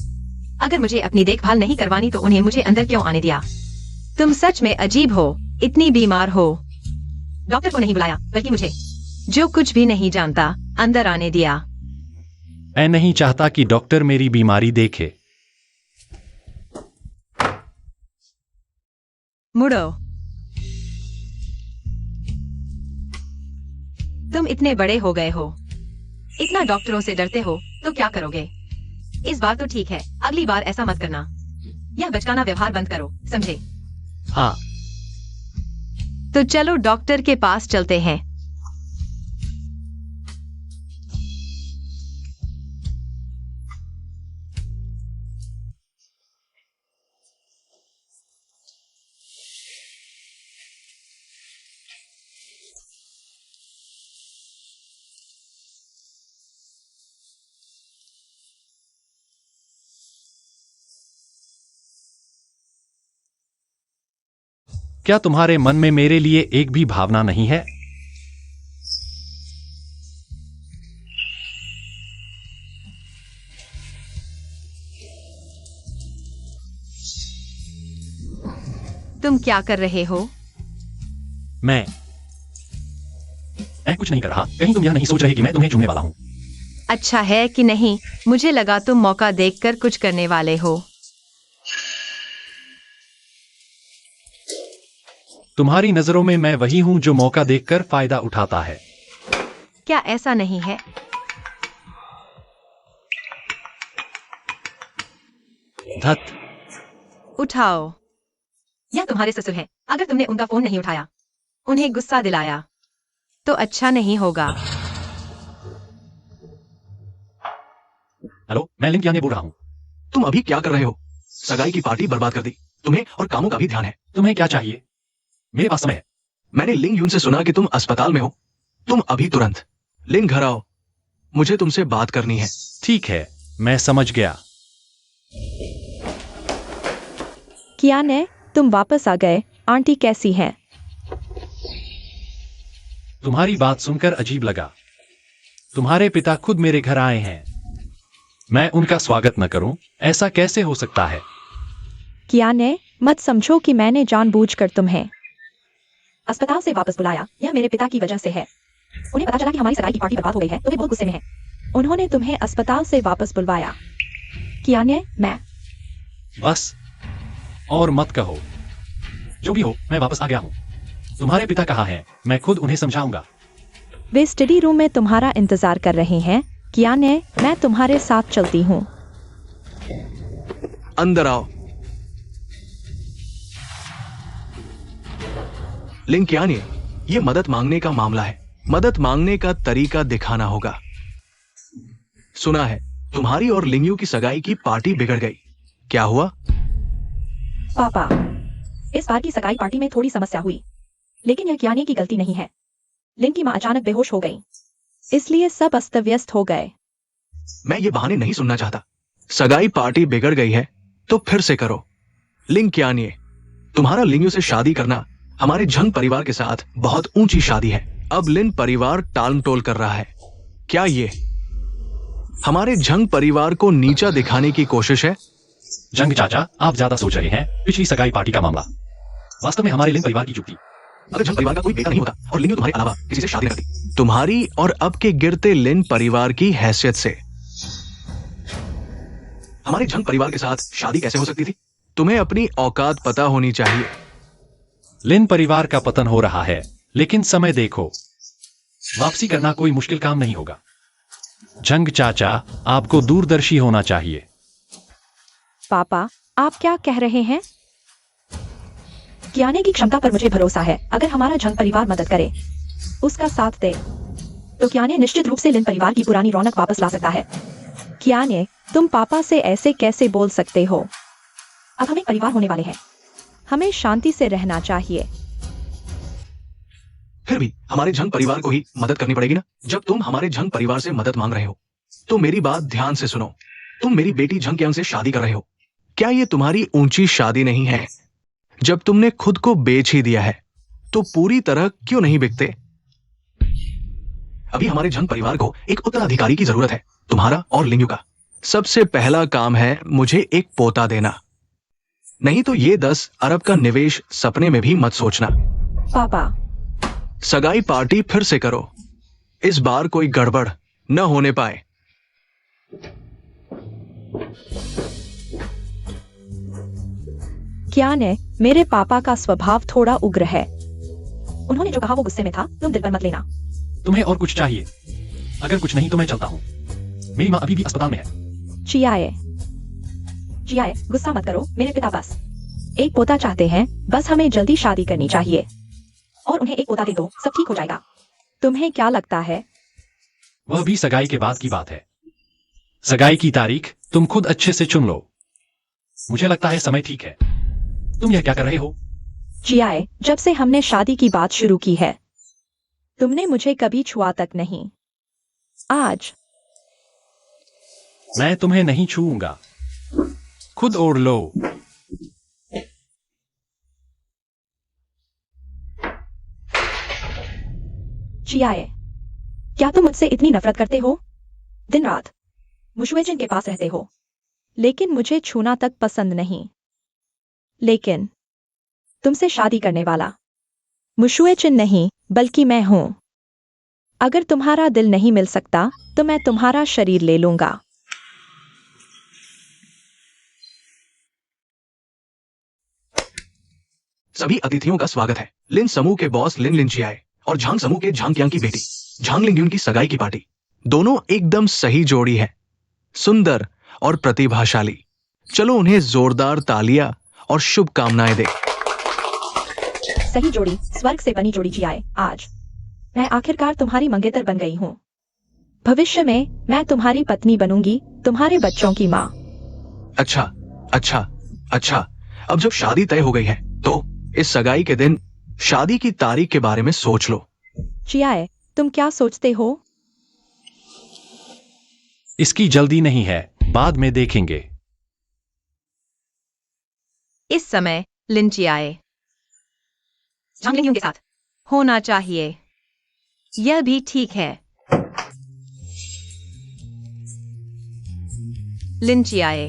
अगर मुझे अपनी देखभाल नहीं करवानी तो उन्हें मुझे अंदर क्यों आने दिया? तुम सच में अजीब हो, इतनी बीमार हो। डॉक्टर को नहीं बुलाया, बल्कि मुझे, जो कुछ भी नहीं जानता, अंदर आने दिया। मैं नहीं चाहता कि डॉक्टर मेरी बीमारी देखे। मुड़ो। तुम इतने बड़े हो गए हो, इतना डॉक्टरों से डरते हो, तो क्या करोगे? इस बार तो ठीक है, अगली बार ऐसा मत करना। यह बचकाना व्यवहार बंद करो, समझे? हाँ। तो चलो डॉक्टर के पास चलते हैं। क्या तुम्हारे मन में मेरे लिए एक भी भावना नहीं है? तुम क्या कर रहे हो? मैं कुछ नहीं कर रहा। कहीं तुम यह नहीं सोच रहे कि मैं तुम्हें चूमने वाला हूं? अच्छा है कि नहीं, मुझे लगा तुम मौका देखकर कुछ करने वाले हो। तुम्हारी नजरों में मैं वही हूं जो मौका देखकर फायदा उठाता है। क्या ऐसा नहीं है? धत। उठाओ। यह तुम्हारे ससुर हैं। अगर तुमने उनका फोन नहीं उठाया, उन्हें गुस्सा दिलाया तो अच्छा नहीं होगा। हेलो, मैं लिंकियाने बोल रहा हूं। तुम अभी क्या कर रहे हो? सगाई की पार्टी बर्बाद कर दी। तुम्हें और कामों का भी ध्यान है। तुम्हें क्या चाहिए? मेरे पास समय है। मैंने लिंग यून से सुना कि तुम अस्पताल में हो। तुम अभी तुरंत लिंग घर आओ। मुझे तुमसे बात करनी है। ठीक है, मैं समझ गया। कियाने, तुम वापस आ गए। आंटी कैसी हैं? तुम्हारी बात सुनकर अजीब लगा। तुम्हारे पिता खुद मेरे घर आए हैं। मैं उनका स्वागत न करूं, ऐसा कैसे हो सकता है? कियाने, मत समझो कि मैंने जानबूझकर तुम्हें अस्पताल से वापस बुलाया। यह मेरे पिता की वजह से है। उन्हें पता चला कि हमारी सगाई की पार्टी बर्बाद हो गई है, तो वे बहुत गुस्से में हैं। उन्होंने तुम्हें अस्पताल से वापस बुलवाया। कियाने, मैं बस और मत कहो। जो भी हो, मैं वापस आ गया हूं। तुम्हारे पिता कहाँ हैं? मैं खुद उन्हें समझाऊंगा। वे स्टडी रूम में तुम्हारा इंतजार कर रहे हैं। कियाने, मैं तुम्हारे साथ चलती हूँ। अंदर आओ। लिंग कियाने, ये मदद मांगने का मामला है। मदद मांगने का तरीका दिखाना होगा। सुना है तुम्हारी और लिंगयू की सगाई की पार्टी बिगड़ गई। क्या हुआ? पापा, इस बार की सगाई पार्टी में थोड़ी समस्या हुई, लेकिन यह कियाने की गलती नहीं है। लिंग की मां अचानक बेहोश हो गई, इसलिए सब अस्त व्यस्त हो गए। मैं ये बहाने नहीं सुनना चाहता। सगाई पार्टी बिगड़ गई है तो फिर से करो। लिंग कियाने, तुम्हारा लिंगयू से शादी करना हमारे झंग परिवार के साथ बहुत ऊंची शादी है। अब लिन परिवार टालमटोल कर रहा है। क्या ये हमारे झंग परिवार को नीचा दिखाने की कोशिश है? जंग चाचा, आप ज्यादा सोच रहे हैं। पिछली सगाई पार्टी का मामला वास्तव में हमारे लिंग परिवार की चुप्पी। अगर झंग परिवार का कोई बेटा नहीं होता और लिंगयू तुम्हारे अलावा किसी से शादी न करती, तुम्हारी और अब के गिरते लिन परिवार की हैसियत से हमारे झंग परिवार के साथ शादी कैसे हो सकती थी? तुम्हें अपनी औकात पता होनी चाहिए। लिन परिवार का पतन हो रहा है, लेकिन समय देखो। वापसी करना कोई मुश्किल काम नहीं होगा। जंग चाचा, आपको दूरदर्शी होना चाहिए। पापा, आप क्या कह रहे हैं? कियाने की क्षमता पर मुझे भरोसा है। अगर हमारा झंग परिवार मदद करे, उसका साथ दे, तो कियाने निश्चित रूप से लिन परिवार की पुरानी रौनक वापस ला सकता है। कियाने, तुम पापा से ऐसे कैसे बोल सकते हो? अब हम एक परिवार होने वाले हैं। हमें शांति से रहना चाहिए। फिर भी हमारे झंग परिवार को ही मदद करनी पड़ेगी ना। जब तुम हमारे झंग परिवार से मदद मांग रहे हो तो मेरी बात ध्यान से सुनो। तुम मेरी बेटी झंग यांग से शादी कर रहे हो। क्या ये तुम्हारी ऊंची शादी नहीं है? जब तुमने खुद को बेच ही दिया है तो पूरी तरह क्यों नहीं बिकते? अभी हमारे झंग परिवार को एक उत्तराधिकारी की जरूरत है, तुम्हारा और लिंगयू का। सबसे पहला काम है मुझे एक पोता देना, नहीं तो ये 10 अरब का निवेश सपने में भी मत सोचना। पापा, सगाई पार्टी फिर से करो। इस बार कोई गड़बड़ न होने पाए। कियाने, मेरे पापा का स्वभाव थोड़ा उग्र है। उन्होंने जो कहा वो गुस्से में था। तुम दिल पर मत लेना। तुम्हें और कुछ चाहिए? अगर कुछ नहीं तो मैं चलता हूं। मेरी मां अभी भी अस्पताल में है। चियाए, जियाए, गुस्सा मत करो। मेरे पिता बस एक पोता चाहते हैं। बस हमें जल्दी शादी करनी चाहिए। और उन्हें एक पोता दे दो, सब ठीक हो जाएगा। तुम्हें क्या लगता है? वह भी सगाई के बाद की बात है। सगाई की तारीख तुम खुद अच्छे से चुन लो। मुझे लगता है समय ठीक है। तुम यह क्या कर रहे हो? चियाए, जब से हमने शादी की बात शुरू की है, तुमने मुझे कभी छुआ तक नहीं। आज मैं तुम्हें नहीं छूऊंगा। खुद ओढ़ लो। चियाए, क्या तुम मुझसे इतनी नफरत करते हो? दिन रात मुशुएचिन के पास रहते हो, लेकिन मुझे छूना तक पसंद नहीं। लेकिन तुमसे शादी करने वाला मुशुएचिन नहीं, बल्कि मैं हूं। अगर तुम्हारा दिल नहीं मिल सकता तो मैं तुम्हारा शरीर ले लूंगा। सभी अतिथियों का स्वागत है। लिन समूह के बॉस लिन लिनचियाए और झांग समूह के झांग कियांग की बेटी झांग लिंगयुन की सगाई की पार्टी। दोनों एकदम सही जोड़ी है, सुंदर और प्रतिभाशाली। चलो उन्हें जोरदार तालियां और शुभकामनाएं दे। सही जोड़ी, स्वर्ग से बनी जोड़ी चियाए। आज मैं आखिरकार तुम्हारी मंगेतर बन गई हूँ। भविष्य में मैं तुम्हारी पत्नी बनूंगी, तुम्हारे बच्चों की माँ। अच्छा अच्छा अच्छा, अब जब शादी तय हो गई है तो इस सगाई के दिन शादी की तारीख के बारे में सोच लो। चियाए, तुम क्या सोचते हो? इसकी जल्दी नहीं है, बाद में देखेंगे। इस समय लिनचियाए झांग लिंगयुन के साथ होना चाहिए। यह भी ठीक है। लिनचियाए,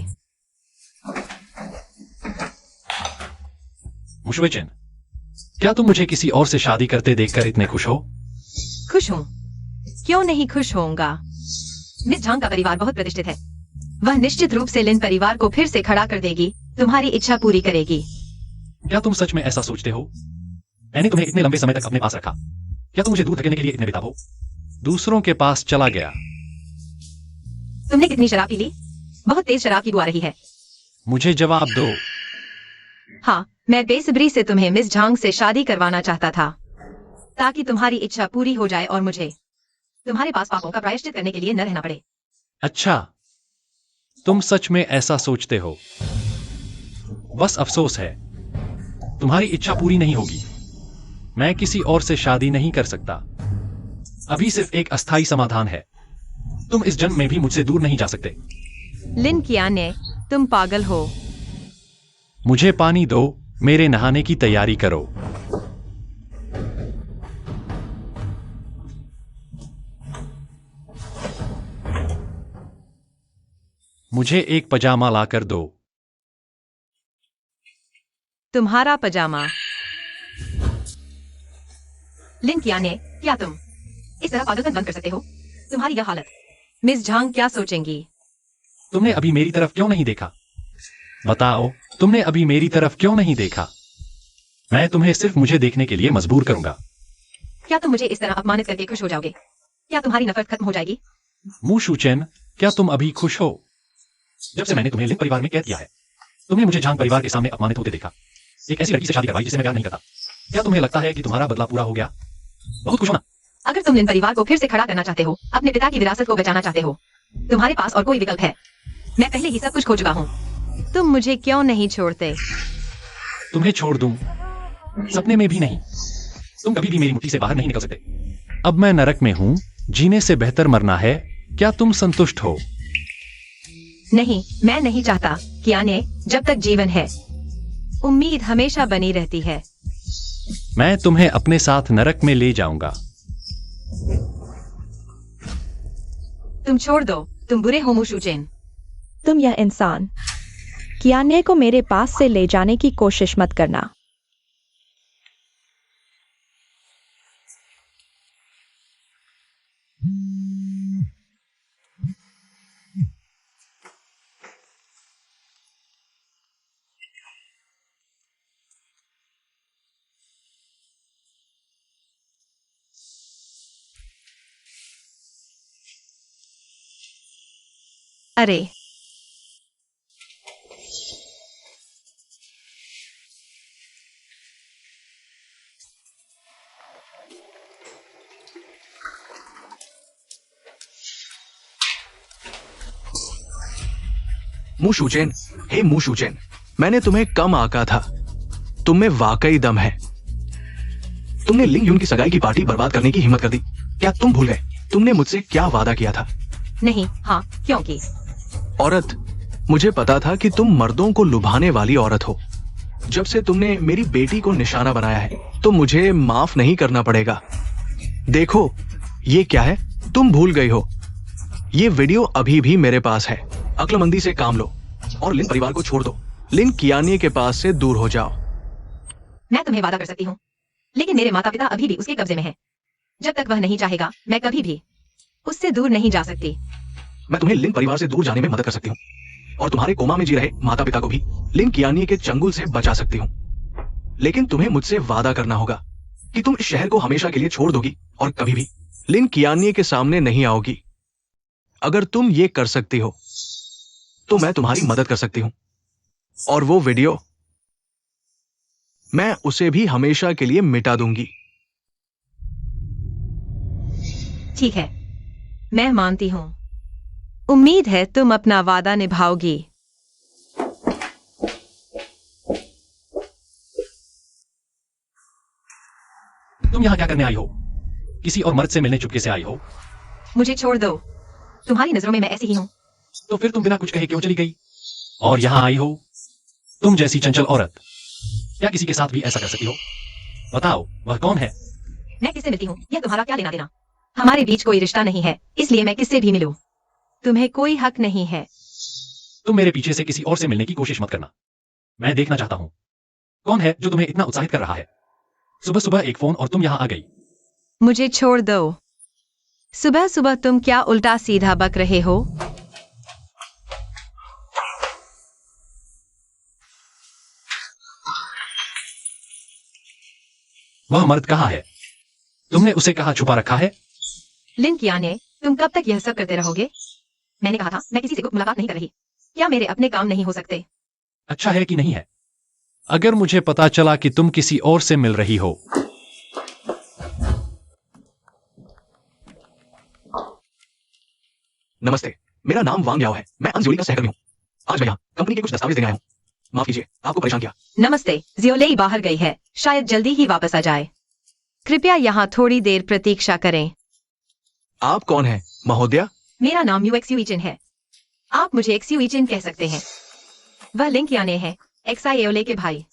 मुशुएचिन, क्या तुम मुझे किसी और से शादी करते देखकर इतने खुश हो? खुश हूं। क्यों नहीं खुश होऊंगा? मिस झांग का परिवार बहुत प्रतिष्ठित है। वह निश्चित रूप से लिन परिवार को फिर से खड़ा कर देगी, तुम्हारी इच्छा पूरी करेगी। क्या तुम सच में ऐसा सोचते हो? मैंने तुम्हें इतने लंबे समय तक अपने पास रखा, क्या तुम मुझे दूर धकेलने के लिए इतने बेताब हो? दूसरों के पास चला गया। तुमने कितनी शराब पी ली? बहुत तेज शराब की बू आ रही है। मुझे जवाब दो। हाँ, मैं बेसब्री से तुम्हें मिस झांग से शादी करवाना चाहता था, ताकि तुम्हारी इच्छा पूरी हो जाए और मुझे तुम्हारे पास पापों का प्रायश्चित करने के लिए न रहना पड़े। अच्छा, तुम सच में ऐसा सोचते हो? बस अफसोस है, तुम्हारी इच्छा पूरी नहीं होगी। मैं किसी और से शादी नहीं कर सकता। अभी सिर्फ एक अस्थायी समाधान है। तुम इस जन्म में भी मुझसे दूर नहीं जा सकते। लिन कियाने, तुम पागल हो। मुझे पानी दो, मेरे नहाने की तैयारी करो। मुझे एक पजामा लाकर दो। तुम्हारा पजामा। लिन कियाने, क्या तुम इस तरह पागलपन बंद कर सकते हो? तुम्हारी यह हालत, मिस झांग क्या सोचेंगी? तुमने अभी मेरी तरफ क्यों नहीं देखा? बताओ, तुमने अभी मेरी तरफ क्यों नहीं देखा? मैं तुम्हें सिर्फ मुझे देखने के लिए मजबूर करूंगा। क्या तुम मुझे इस तरह अपमानित करके खुश हो जाओगे? क्या तुम्हारी नफरत खत्म हो जाएगी? मुशुएचिन, क्या तुम अभी खुश हो? जब से मैंने तुम्हें लिन परिवार में कैद किया है, तुमने मुझे झांग परिवार के सामने अपमानित होते देखा। एक ऐसी लड़की से शादी करवाई जिसे मैं प्यार नहीं करता। क्या तुम्हें लगता है कि तुम्हारा बदला पूरा हो गया? बहुत खुश हो ना? अगर तुम लिन परिवार को फिर से खड़ा करना चाहते हो, अपने पिता की विरासत को बचाना चाहते हो, तुम्हारे पास और कोई विकल्प है। मैं पहले ही सब कुछ खो चुका हूँ। तुम मुझे क्यों नहीं छोड़ते? तुम्हें छोड़ दूं? सपने में भी नहीं। तुम कभी भी मेरी मुट्ठी से बाहर नहीं निकल सकते। अब मैं नरक में हूं, जीने से बेहतर मरना है। क्या तुम संतुष्ट हो? नहीं, मैं नहीं चाहता। कियाने, जब तक जीवन है, उम्मीद हमेशा बनी रहती है। मैं तुम्हें अपने साथ नरक में ले जाऊंगा। तुम छोड़ दो, तुम बुरे हो मुशुएचिन। तुम यह इंसान कियाने को मेरे पास से ले जाने की कोशिश मत करना। अरे, मुशुएचिन, हे मुशुएचिन, मैंने तुम्हें कम आका था। तुम में वाकई दम है। तुमने लिंगयुन की सगाई की पार्टी बर्बाद करने की हिम्मत कर दी। क्या तुम भूल गए तुमने मुझसे क्या वादा किया था? नहीं, हाँ, क्योंकि औरत, मुझे पता था कि तुम मर्दों को लुभाने वाली औरत हो। जब से तुमने मेरी बेटी को निशाना बनाया है, तो मुझे माफ नहीं करना पड़ेगा। देखो, ये क्या है? तुम भूल गई हो। ये वीडियो अभी भी मेरे पास है। अक्लमंदी से काम लो और लिन परिवार को छोड़ दो। लिन कियानी के पास से दूर हो जाओ। मैं तुम्हें वादा कर सकती हूँ, लेकिन मेरे माता पिता अभी भी उसके कब्जे में हैं। जब तक वह नहीं चाहेगा, मैं कभी भी उससे दूर नहीं जा सकती। मैं तुम्हें लिन परिवार से दूर जाने में मदद कर सकती हूँ और तुम्हारे कोमा में जी रहे माता पिता को भी लिन कियानी के चंगुल से बचा सकती हूँ। लेकिन तुम्हें मुझसे वादा करना होगा कि तुम इस शहर को हमेशा के लिए छोड़ दोगी और कभी भी लिन कियानी के सामने नहीं आओगी। अगर तुम ये कर सकती हो तो मैं तुम्हारी मदद कर सकती हूं। और वो वीडियो मैं उसे भी हमेशा के लिए मिटा दूंगी। ठीक है, मैं मानती हूँ। उम्मीद है तुम अपना वादा निभाओगी। तुम यहाँ क्या करने आई हो? किसी और मर्द से मिलने चुपके से आई हो? मुझे छोड़ दो। तुम्हारी नजरों में मैं ऐसी ही हूँ। तो फिर तुम बिना कुछ कहे क्यों चली गई और यहाँ आई हो? तुम जैसी चंचल औरत क्या किसी के साथ भी ऐसा कर सकती हो? बताओ, वह कौन है? मैं किससे मिलती हूँ, यह तुम्हारा क्या लेना देना? हमारे बीच कोई रिश्ता नहीं है, इसलिए मैं किससे भी मिलूं। तुम्हें कोई हक नहीं है। तुम मेरे पीछे से किसी और से मिलने की कोशिश मत करना। मैं देखना चाहता हूँ कौन है जो तुम्हें इतना उत्साहित कर रहा है। सुबह सुबह एक फोन और तुम यहाँ आ गई। मुझे छोड़ दो। सुबह सुबह तुम क्या उल्टा सीधा बक रहे हो? वह मर्द कहाँ है? तुमने उसे कहाँ छुपा रखा है? लिन कियाने, तुम कब तक यह सब करते रहोगे? मैंने कहा था मैं किसी से गुप्त मुलाकात नहीं कर रही। क्या मेरे अपने काम नहीं हो सकते? अच्छा है कि नहीं है? अगर मुझे पता चला कि तुम किसी और से मिल रही हो। नमस्ते, मेरा नाम वांग याओ है। मैं अंजुली का सहकर्मी हूँ। आज मैं यहाँ कंपनी के कुछ दस्तावेज देने आया हूँ। माफ कीजिए, आपको परेशान किया। नमस्ते, जियोलेई बाहर गई है, शायद जल्दी ही वापस आ जाए। कृपया यहाँ थोड़ी देर प्रतीक्षा करें। आप कौन हैं, महोदया? मेरा नाम यूएक्स यूइचिन है। आप मुझे एक्स यूइचिन कह सकते हैं। वह लिन कियाने हैं, एक्साइओले के भाई।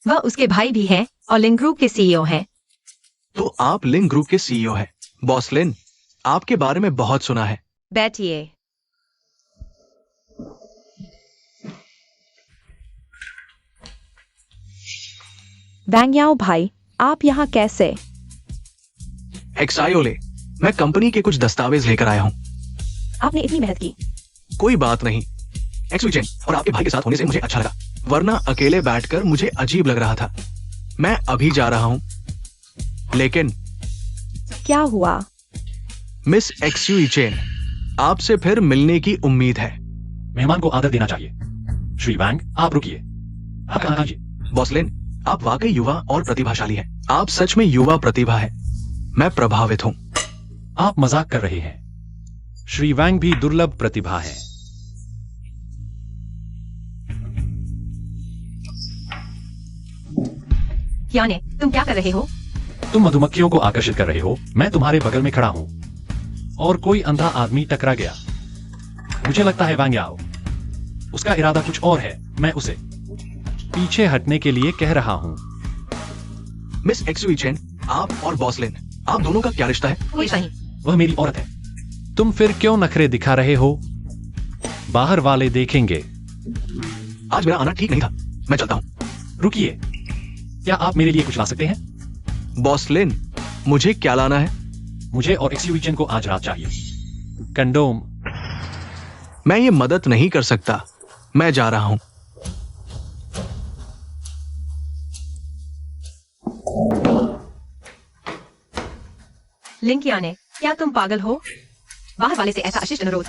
वह उसके भाई भी हैं और लिन ग्रुप के सीईओ हैं। तो आप लिन ग्रुप के सीईओ हैं। बॉस लिन, आपके बारे में बहुत सुना है। बैठिए। वैंग याओ भाई, आप यहाँ कैसे? एक्साइओले, मैं कंपनी के कुछ दस्तावेज लेकर आया हूँ। आपने इतनी मेहनत की। कोई बात नहीं। एक्सविजन और आपके भाई के साथ होने से मुझे अच्छा लगा, वरना अकेले बैठकर मुझे अजीब लग रहा था। मैं अभी जा रहा हूँ। लेकिन क्या हुआ? मिस एक्सुइचेन, आपसे फिर मिलने की उम्मीद है। मेहमान को आदर देना चाहिए। श्री वैंग, आप रुकिए। आप कहाँ आइए। बॉसलिन, आप वाकई युवा और प्रतिभाशाली हैं। आप सच में युवा प्रतिभा है। मैं प्रभावित हूँ। आप मजाक कर रहे हैं। श्री वैंग भी दुर्लभ प्रतिभा है। कियाने, तुम क्या कर रहे हो? तुम मधुमक्खियों को आकर्षित कर रहे हो। मैं तुम्हारे बगल में खड़ा हूँ और कोई अंधा आदमी टकरा गया। मुझे लगता है वैंग याओ, उसका इरादा कुछ और है। मैं उसे पीछे हटने के लिए कह रहा हूँ। मिस एक्सुइचेन, आप और बॉसलिन, आप दोनों का क्या रिश्ता है? कोई नहीं। वह मेरी औरत है। तुम फिर क्यों नखरे दिखा रहे हो? बाहर वाले देखेंगे। आज मेरा आना ठीक नहीं था। मैं चलता हूँ। रुकिए, क्या आप मेरे लिए कुछ ला सकते हैं? बॉसलिन, मुझे क्या लाना है? मुझे और एक्सयूविजन को आज रात चाहिए। कंडोम। मैं ये मदद नहीं कर सकता। मैं जा रहा हूं। लिन कियाने, क्या तुम पागल हो? बाहर वाले से ऐसा अशिष्ट अनुरोध,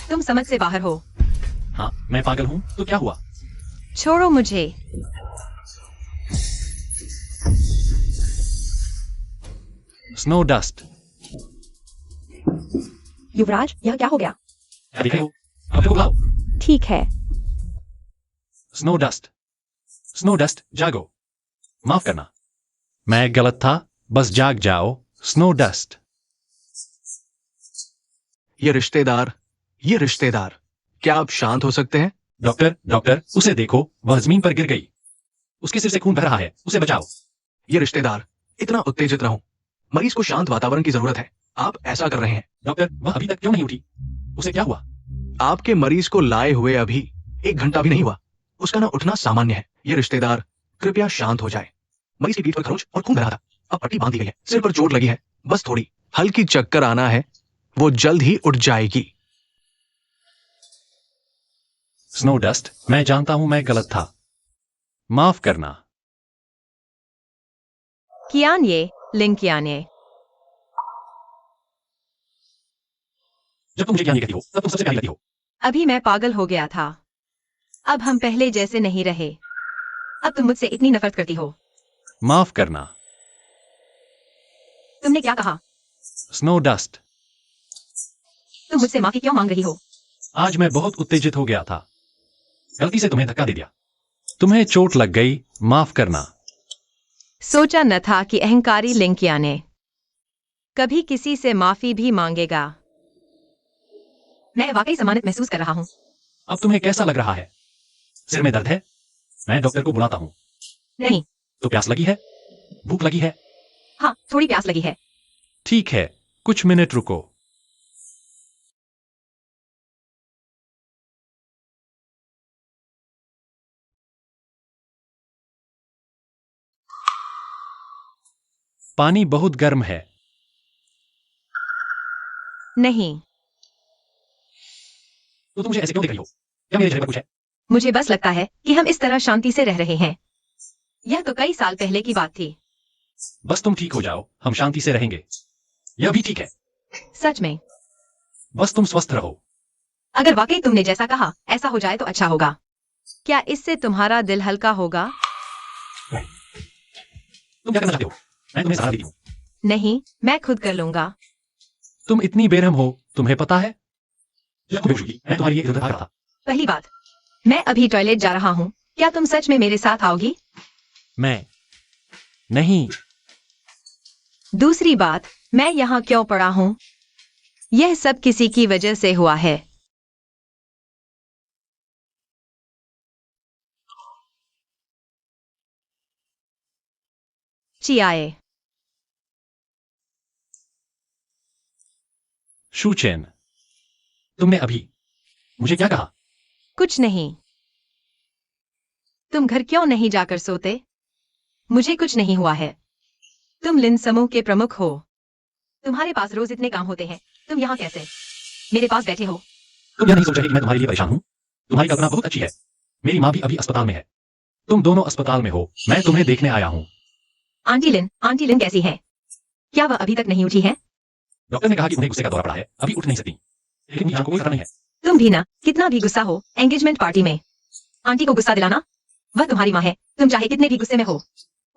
तुम समझ से बाहर हो। हाँ, मैं पागल हूँ तो क्या हुआ? छोड़ो मुझे। Snow dust. युवराज, यह क्या हो गया? क्या देख रहे हो? अपने को बुलाओ। ठीक है। Snow dust. स्नो डस्ट, जागो। माफ करना, मैं गलत था। बस जाग जाओ। Snow dust. ये रिश्तेदार, क्या आप शांत हो सकते हैं? डॉक्टर, उसे देखो, वह जमीन पर गिर गई। उसके सिर से खून बह रहा है, उसे बचाओ। ये रिश्तेदार, इतना उत्तेजित रहूं। मरीज को शांत वातावरण की जरूरत है। आप ऐसा कर रहे हैं। डॉक्टर, वह अभी तक क्यों नहीं उठी? उसे क्या हुआ? आपके मरीज को लाए हुए अभी 1 घंटा भी नहीं हुआ। उसका ना उठना सामान्य है। ये रिश्तेदार, कृपया शांत हो जाए। मरीज की पीठ पर खरोंच और खून बह रहा था। अब पट्टी बांध दी गई है। सिर पर चोट लगी है, बस थोड़ी हल्की चक्कर आना है। वो जल्द ही उठ जाएगी। स्नो डस्ट, मैं जानता हूं मैं गलत था। माफ करना। कियान्ये, लिन कियान्ये। जब तुम मुझे क्या नहीं कहती हो, तब तुम सबसे प्यारी लगती हो। अभी मैं पागल हो गया था। अब हम पहले जैसे नहीं रहे। अब तुम मुझसे इतनी नफरत करती हो। माफ करना। तुमने क्या कहा? स्नो डस्ट, तुम मुझसे माफी क्यों मांग रही हो? आज मैं बहुत उत्तेजित हो गया था। गलती से तुम्हें धक्का दे दिया। तुम्हें चोट लग गई, माफ करना। सोचा न था कि अहंकारी लिंकियाने कभी किसी से माफी भी मांगेगा। मैं वाकई सम्मानित महसूस कर रहा हूँ। अब तुम्हें कैसा लग रहा है? सिर में दर्द है? मैं डॉक्टर को बुलाता हूँ। नहीं। तो प्यास लगी है? भूख लगी है? हाँ, थोड़ी प्यास लगी है। ठीक है, कुछ मिनट रुको। पानी बहुत गर्म है। नहीं। तो तुम मुझे ऐसे क्यों देख रही हो? क्या मेरे चेहरे पर कुछ है? मुझे बस लगता है कि हम इस तरह शांति से रह रहे हैं। यह तो कई साल पहले की बात थी। बस तुम ठीक हो जाओ, हम शांति से रहेंगे। यह भी ठीक है। सच में? बस तुम स्वस्थ रहो। अगर वाकई तुमने जैसा कहा ऐसा हो जाए तो अच्छा होगा। क्या इससे तुम्हारा दिल हल्का होगा? तुम क्या करना चाहते हो? मैं तुम्हें सहारा देती हूँ। नहीं, मैं खुद कर लूंगा। तुम इतनी बेरहम हो, तुम्हें पता है? जब बेहोश हुई, मैं तुम्हारे लिए इधर-उधर भाग रहा था। पहली बात, मैं अभी टॉयलेट जा रहा हूँ। क्या तुम सच में मेरे साथ आओगी? मैं नहीं। दूसरी बात, मैं यहाँ क्यों पड़ा हूँ? यह सब किसी की वजह से हुआ है। चियाए। शूचेन, तुमने अभी मुझे क्या कहा? कुछ नहीं। तुम घर क्यों नहीं जाकर सोते? मुझे कुछ नहीं हुआ है। तुम लिन समूह के प्रमुख हो। तुम्हारे पास रोज इतने काम होते हैं। तुम यहाँ कैसे मेरे पास बैठे हो? तुम यह नहीं सोच रहे कि मैं तुम्हारे लिए परेशान हूँ? तुम्हारी कल्पना बहुत अच्छी है। मेरी माँ भी अभी अस्पताल में है। तुम दोनों अस्पताल में हो। मैं तुम्हें देखने आया हूँ। आंटी लिन कैसी है? क्या वह अभी तक नहीं उठी है? डॉक्टर ने कहा कि उन्हें गुस्से का दौरा पड़ा है, अभी उठ नहीं सकती। लेकिन यहाँ को कोई खतरा नहीं है। तुम भी ना, कितना भी गुस्सा हो एंगेजमेंट पार्टी में आंटी को गुस्सा दिलाना। वह तुम्हारी माँ है। तुम चाहे कितने भी गुस्से में हो,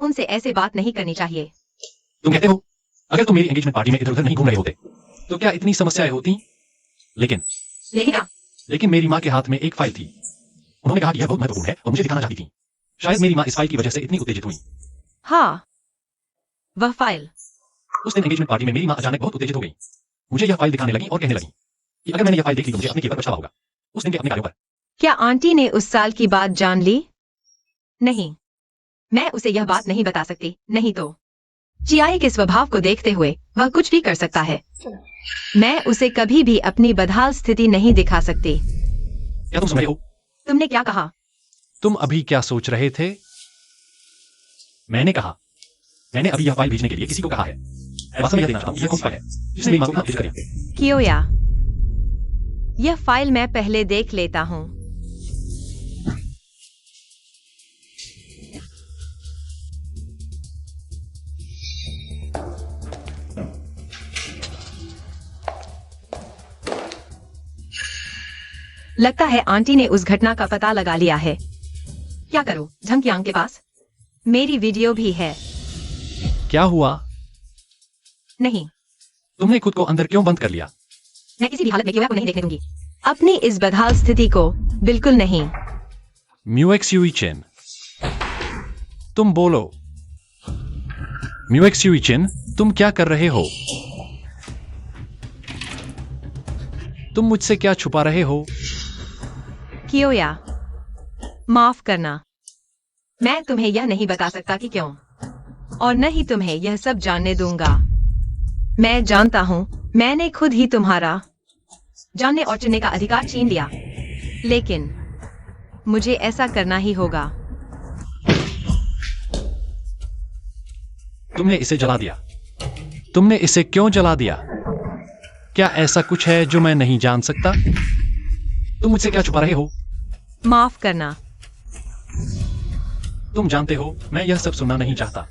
उनसे ऐसे बात नहीं करनी चाहिए। तुम कहते हो अगर तुम मेरी एंगेजमेंट पार्टी में इधर उधर नहीं घूम रहे होते तो क्या इतनी समस्याएं होती? लेकिन लेकिन मेरी माँ के हाथ में एक फाइल थी। उन्होंने कहा कि यह बहुत महत्वपूर्ण है और मुझे दिखाना चाहती थी। शायद मेरी माँ इस फाइल की वजह से इतनी उत्तेजित हुई। हाँ, वह फाइल। उस दिन एंगेजमेंट पार्टी में मेरी माँ अचानक बहुत उत्तेजित हो गई। मुझे यह फाइल दिखाने लगी और कहने लगी कि अगर मैंने यह फाइल देखी तो मुझे अपने केवल पछतावा होगा उस दिन के अपने कार्यों पर। क्या आंटी ने उस साल की बात जान ली? नहीं, मैं उसे यह बात नहीं बता सकती। नहीं तो चियाई के स्वभाव को देखते हुए वह कुछ भी कर सकता है। मैं उसे कभी भी अपनी बदहाल स्थिति नहीं दिखा सकती। क्या तुम सुन रहे हो? तुमने क्या कहा? तुम अभी क्या सोच रहे थे? मैंने कहा मैंने अभी यह फाइल भेजने के लिए किसी को कहा है। वास्तव में यह देखना चाहता हूं कि यह कौन सी फाइल है जिसने मेरी माँ को इतना उत्तेजित करें। कियोया, यह फाइल मैं पहले देख लेता हूँ। लगता है आंटी ने उस घटना का पता लगा लिया है। क्या करो, झंकियांग के पास मेरी वीडियो भी है। क्या हुआ? नहीं, तुमने खुद को अंदर क्यों बंद कर लिया? मैं किसी भी हालत में कियोया को नहीं देखने दूंगी। अपनी इस बदहाल स्थिति को बिल्कुल नहीं। म्यूएक्सयूइचेन, तुम बोलो। म्यूएक्सयूइचेन, तुम क्या कर रहे हो? तुम मुझसे क्या छुपा रहे हो? कियोया, माफ करना। मैं तुम्हें यह नहीं बता सकता कि क्यों, और न ही तुम्हें यह सब जानने दूंगा। मैं जानता हूँ मैंने खुद ही तुम्हारा जानने और चुनने का अधिकार छीन लिया, लेकिन मुझे ऐसा करना ही होगा। तुमने इसे जला दिया। तुमने इसे क्यों जला दिया? क्या ऐसा कुछ है जो मैं नहीं जान सकता? तुम मुझसे क्या छुपा रहे हो? माफ करना। तुम जानते हो मैं यह सब सुनना नहीं चाहता।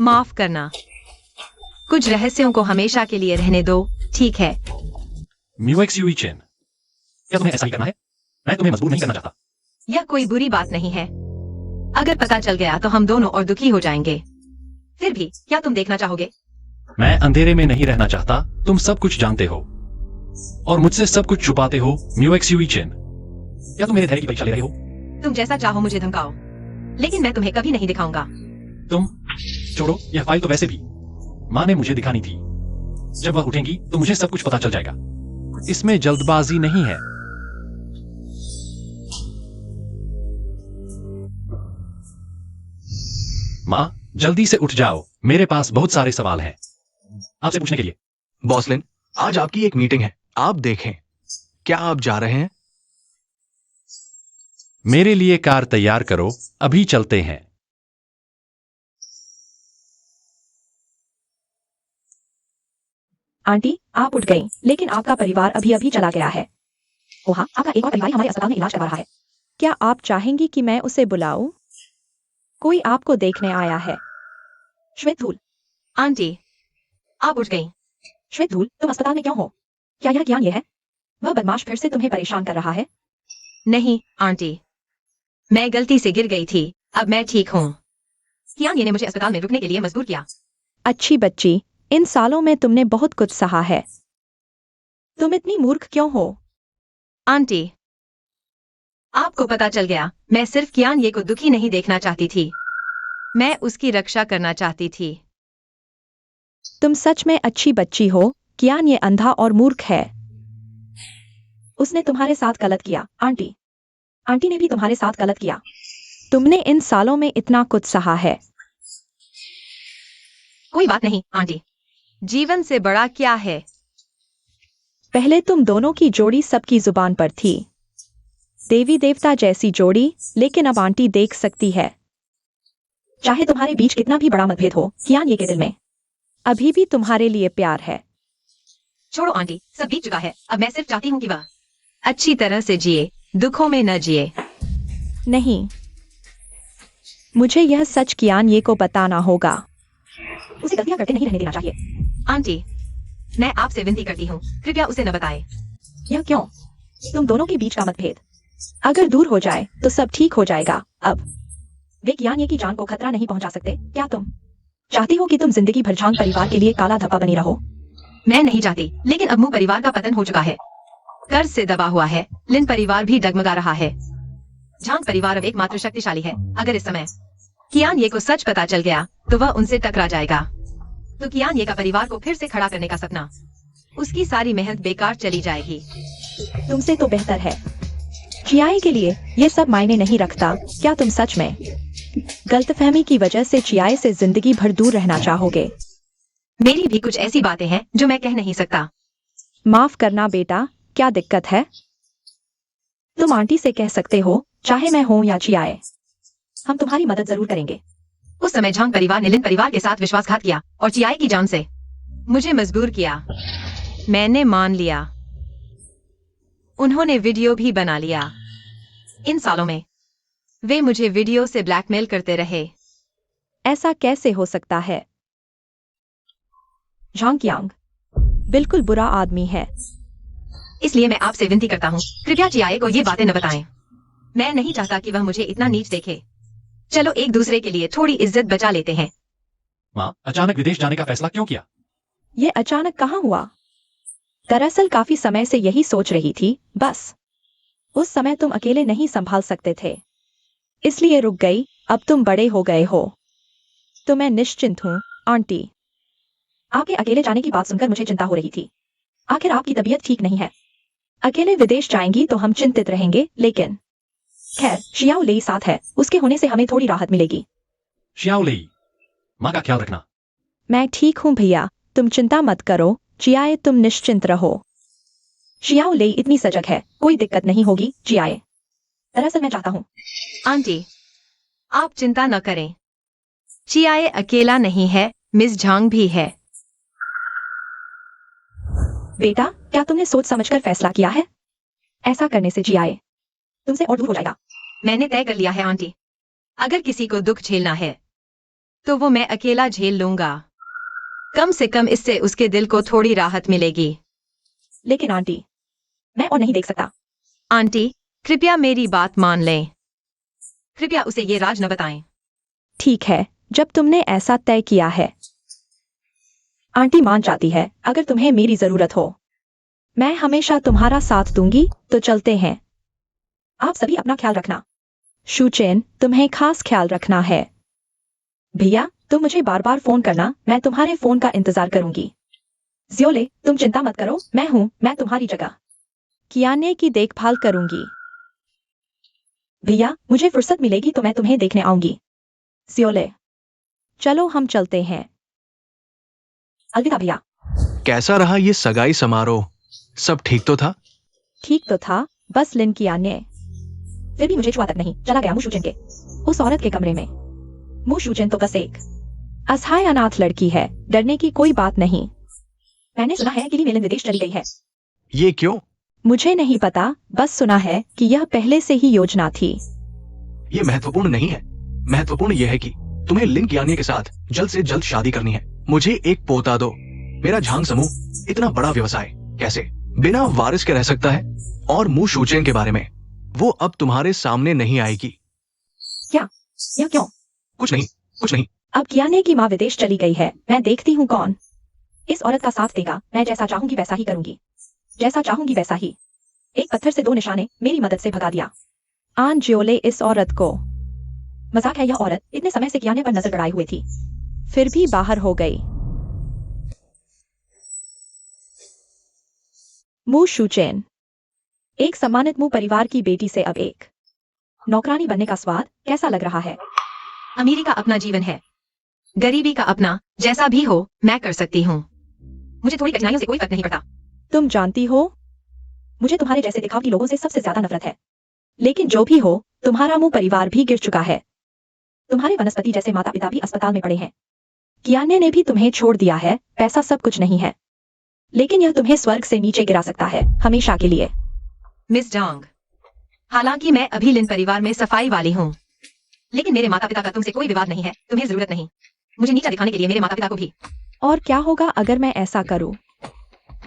माफ करना। कुछ रहस्यों को हमेशा के लिए रहने दो, ठीक है? म्यूएक्स यूई चेन, क्या तुम्हें ऐसा ही करना है? मैं तुम्हें मजबूर नहीं करना चाहता। यह कोई बुरी बात नहीं है। अगर पता चल गया तो हम दोनों और दुखी हो जाएंगे। फिर भी क्या तुम देखना चाहोगे? मैं अंधेरे में नहीं रहना चाहता। तुम सब कुछ जानते हो और मुझसे सब कुछ छुपाते हो। म्यूएक्स यूई चेन, क्या तुम मेरे धैर्य की परीक्षा ले रहे हो? तुम जैसा चाहो मुझे धमकाओ, लेकिन मैं तुम्हें कभी नहीं दिखाऊंगा। तुम छोड़ो, यह फाइल तो वैसे भी माँ ने मुझे दिखानी थी। जब वह उठेंगी तो मुझे सब कुछ पता चल जाएगा। इसमें जल्दबाजी नहीं है। माँ, जल्दी से उठ जाओ, मेरे पास बहुत सारे सवाल हैं आपसे पूछने के लिए। बॉस लिन, आज आपकी एक मीटिंग है, आप देखें। क्या आप जा रहे हैं? मेरे लिए कार तैयार करो, अभी चलते हैं। आंटी, आप उठ गई, लेकिन आपका परिवार अभी अभी चला गया है। ओह हाँ, आपका एक और परिवार हमारे अस्पताल में इलाज करवा रहा है। क्या आप चाहेंगी कि मैं उसे बुलाऊं? कोई आपको देखने आया है। श्वेत धूल। आंटी, आप उठ गई। श्वेत धूल, तुम अस्पताल में क्यों हो? क्या यह ज्ञान ये है? वह बदमाश फिर से तुम्हें परेशान कर रहा है? नहीं आंटी, मैं गलती से गिर गई थी, अब मैं ठीक हूँ। कियान ये ने मुझे अस्पताल में रुकने के लिए मजबूर किया। अच्छी बच्ची, इन सालों में तुमने बहुत कुछ सहा है। तुम इतनी मूर्ख क्यों हो? आंटी, आपको पता चल गया, मैं सिर्फ कियान ये को दुखी नहीं देखना चाहती थी, मैं उसकी रक्षा करना चाहती थी। तुम सच में अच्छी बच्ची हो। कियान ये अंधा और मूर्ख है। उसने तुम्हारे साथ गलत किया। आंटी, आंटी ने भी तुम्हारे साथ गलत किया। तुमने इन सालों में इतना कुछ सहा है। कोई बात नहीं आंटी, जीवन से बड़ा क्या है? पहले तुम दोनों की जोड़ी सबकी जुबान पर थी, देवी देवता जैसी जोड़ी, लेकिन अब आंटी देख सकती है। चाहे तुम्हारे बीच कितना भी बड़ा मतभेद हो, कियान ये के दिल में अभी भी तुम्हारे लिए प्यार है। छोड़ो आंटी, सब बीत चुका है, अब मैं सिर्फ चाहती हूँ कि वह अच्छी तरह से जिए, दुखों में न जिए। नहीं, मुझे यह सच कियान ये को बताना होगा। उसे गलतियां करते नहीं रहने देना चाहिए। आंटी, मैं आपसे विनती करती हूँ, कृपया उसे न बताएं। यह क्यों? तुम दोनों के बीच का मतभेद अगर दूर हो जाए तो सब ठीक हो जाएगा। अब वे कियान ये की जान को खतरा नहीं पहुंचा सकते। क्या तुम चाहती हो कि तुम जिंदगी भर झांग परिवार के लिए काला धब्बा बनी रहो? मैं नहीं चाहती, लेकिन अब मू परिवार का पतन हो चुका है, कर्ज से दबा हुआ है, लिन परिवार भी डगमगा रहा है। झांग परिवार अब एकमात्र शक्तिशाली है। अगर इस समय कियान ये को सच पता चल गया तो वह उनसे टकरा जाएगा। तो कियान ये का परिवार को फिर से खड़ा करने का सपना, उसकी सारी मेहनत बेकार चली जाएगी। तुमसे तो बेहतर है। चियाई के लिए ये सब मायने नहीं रखता। क्या तुम सच में गलतफहमी की वजह से चियाई से जिंदगी भर दूर रहना चाहोगे? मेरी भी कुछ ऐसी बातें हैं जो मैं कह नहीं सकता। माफ करना बेटा, क्या दिक्कत है? तुम आंटी से कह सकते हो, चाहे मैं हूं या चियाई, हम तुम्हारी मदद जरूर करेंगे। उस समय झांग परिवार ने लिन परिवार के साथ विश्वासघात किया और चियाई की जान से मुझे मजबूर किया। मैंने मान लिया। उन्होंने वीडियो भी बना लिया। इन सालों में वे मुझे वीडियो से ब्लैकमेल करते रहे। ऐसा कैसे हो सकता है? झांग कियांग बिल्कुल बुरा आदमी है। इसलिए मैं आपसे विनती करता हूँ, कृपया चियाई को ये बातें न बताएं। मैं नहीं चाहता कि वह मुझे इतना नीच देखे। चलो एक दूसरे के लिए थोड़ी इज्जत बचा लेते हैं। माँ, अचानक विदेश जाने का फैसला क्यों किया? ये अचानक कहाँ हुआ? दरअसल काफी समय से यही सोच रही थी, बस उस समय तुम अकेले नहीं संभाल सकते थे, इसलिए रुक गई। अब तुम बड़े हो गए हो तो मैं निश्चिंत हूँ। आंटी, आपके अकेले जाने की बात सुनकर मुझे चिंता हो रही थी। आखिर आपकी तबीयत ठीक नहीं है। अकेले विदेश जाएंगी तो हम चिंतित रहेंगे, लेकिन खैर, शियाओ लेई साथ है, उसके होने से हमें थोड़ी राहत मिलेगी। शियाओ लेई, माँ का ख्याल रखना। मैं ठीक हूँ भैया, तुम चिंता मत करो, जियाए तुम निश्चिंत रहो। जियाओ ले इतनी सजग है, कोई दिक्कत नहीं होगी जियाए। दरअसल मैं चाहता हूँ। आंटी, आप चिंता न करें। चियाए अकेला नहीं है, मिस झांग भी है। बेटा, क्या तुमने सोच समझकर फैसला किया है? ऐसा करने से जियाए तुमसे और दूर हो जाएगा। मैंने तय कर लिया है आंटी। अगर किसी को दुख झेलना है तो वो मैं अकेला झेल लूंगा। कम से कम इससे उसके दिल को थोड़ी राहत मिलेगी। लेकिन आंटी, मैं और नहीं देख सकता। आंटी, कृपया मेरी बात मान लें। कृपया उसे ये राज न बताएं। ठीक है, जब तुमने ऐसा तय किया है। आंटी मान जाती है अगर तुम्हें मेरी जरूरत हो। मैं हमेशा तुम्हारा साथ दूंगी, तो चलते हैं। आप सभी अपना ख्याल रखना। शूचेन, तुम्हें खास ख्याल रखना है। भैया, तुम मुझे बार बार फोन करना, मैं तुम्हारे फोन का इंतजार करूंगी। जियोले, तुम चिंता मत करो, मैं हूं, मैं तुम्हारी जगह कियाने की देखभाल करूंगी। भैया, मुझे फुर्सत मिलेगी तो मैं तुम्हें देखने आऊंगी। जियोले, चलो हम चलते हैं। अलविदा भैया। कैसा रहा ये सगाई समारोह? सब ठीक तो था? ठीक तो था, बस लिन कियाने फिर भी मुझे छुआ तक नहीं चला गया मुशुचेन के उस औरत के कमरे में। मुशुचेन तो बस एक असहाय अनाथ लड़की है, डरने की कोई बात नहीं। मैंने सुना है कि ली मेलिन विदेश चली गई है। ये क्यों? मुझे नहीं पता, बस सुना है कि यह पहले से ही योजना थी। ये महत्वपूर्ण नहीं है। महत्वपूर्ण यह है कि तुम्हें लिन कियानी के साथ जल्द से जल्द शादी करनी है। मुझे एक पोता दो। मेरा झांग समूह इतना बड़ा व्यवसाय कैसे बिना वारिस के रह सकता है? और मु शूचेन के बारे में, वो अब तुम्हारे सामने नहीं आएगी। क्या? यह क्यों? कुछ नहीं, कुछ नहीं। अब कियाने की माँ विदेश चली गई है, मैं देखती हूँ कौन इस औरत का साथ देगा। मैं जैसा चाहूंगी वैसा ही करूंगी, जैसा चाहूंगी वैसा ही। एक पत्थर से दो निशाने मेरी मदद से भगा दिया। आन जियोले इस औरत को। मजाक है, यह औरत इतने समय से कियाने पर नजर गड़ाई हुई थी, फिर भी बाहर हो गई। मु शूचेन, एक सम्मानित मु परिवार की बेटी से अब एक नौकरानी बनने का स्वाद कैसा लग रहा है? अमीरी का अपना जीवन है, गरीबी का अपना। जैसा भी हो मैं कर सकती हूँ। मुझे थोड़ी कठिनाइयों से कोई फर्क नहीं पड़ता। तुम जानती हो, मुझे तुम्हारे जैसे दिखावटी लोगों से सबसे ज्यादा नफरत है। लेकिन जो भी हो, तुम्हारा मुंह परिवार भी गिर चुका है। तुम्हारे वनस्पति जैसे माता पिता भी अस्पताल में पड़े हैं। कियाने ने भी तुम्हें छोड़ दिया है। पैसा सब कुछ नहीं है, लेकिन यह तुम्हें स्वर्ग से नीचे गिरा सकता है, हमेशा के लिए। मिस डांग, हालांकि मैं अभी लिन परिवार में सफाई वाली हूँ, लेकिन मेरे माता पिता का तुमसे कोई विवाद नहीं है। तुम्हें जरूरत नहीं मुझे नीचा दिखाने के लिए मेरे माता पिता को भी। और क्या होगा अगर मैं ऐसा करूं?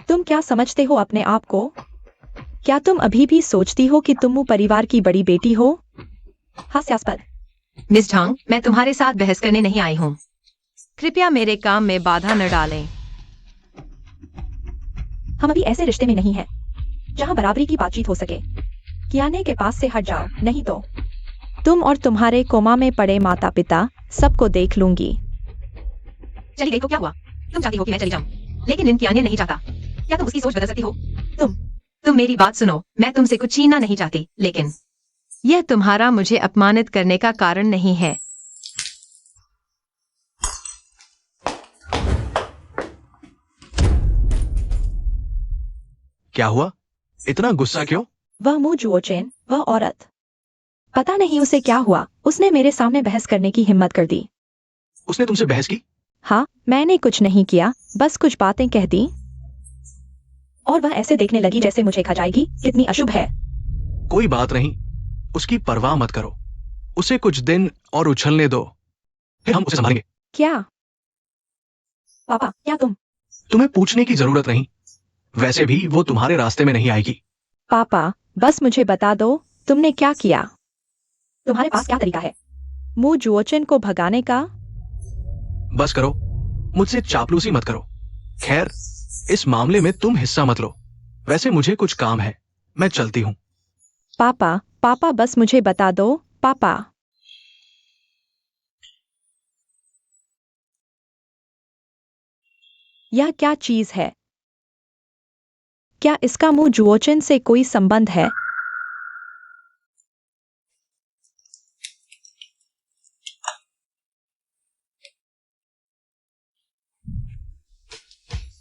तुम क्या समझते हो अपने आप को? क्या तुम अभी भी सोचती हो कि तुम परिवार की बड़ी बेटी हो? हास्यास्पद। मिस झांग, मैं तुम्हारे साथ बहस करने नहीं आई हूँ। कृपया मेरे काम में बाधा न डालें। हम अभी ऐसे रिश्ते में नहीं हैं जहां बराबरी की बातचीत हो सके। कियाने के पास से हट जाओ, नहीं तो तुम और तुम्हारे कोमा में पड़े माता पिता सबको देख लूंगी। चली गई तो क्या हुआ? तुम चाहती हो कि मैं चली जाऊं, लेकिन लिन कियाने नहीं चाहता। क्या तुम उसकी सोच बदल सकती हो? तुम मेरी बात सुनो, मैं तुमसे कुछ छीनना नहीं चाहती, लेकिन यह तुम्हारा मुझे अपमानित करने का कारण नहीं है। क्या हुआ? इतना गुस्सा क्यों? वह मु जुओचेन, वह औरत, पता नहीं उसे क्या हुआ, उसने मेरे सामने बहस करने की हिम्मत कर दी। उसने तुमसे बहस की? हाँ, मैंने कुछ नहीं किया, बस कुछ बातें कह दी और वह ऐसे देखने लगी जैसे मुझे खा जाएगी। कितनी अशुभ है। कोई बात नहीं, उसकी परवाह मत करो। उसे कुछ दिन और उछलने दो, फिर हम उसे संभालेंगे। क्या? पापा, क्या तुम्हें पूछने की जरूरत नहीं। वैसे भी वो तुम्हारे रास्ते में नहीं आएगी। पापा, बस मुझे बता दो, तुमने क्या किया? तुम्हारे पास क्या तरीका है मु जुओचेन को भगाने का? बस करो, मुझसे चापलूसी मत करो। खैर, इस मामले में तुम हिस्सा मत लो। वैसे मुझे कुछ काम है, मैं चलती हूँ। पापा, पापा बस मुझे बता दो, पापा। यह क्या चीज है? क्या इसका मु जुओचेन से कोई संबंध है?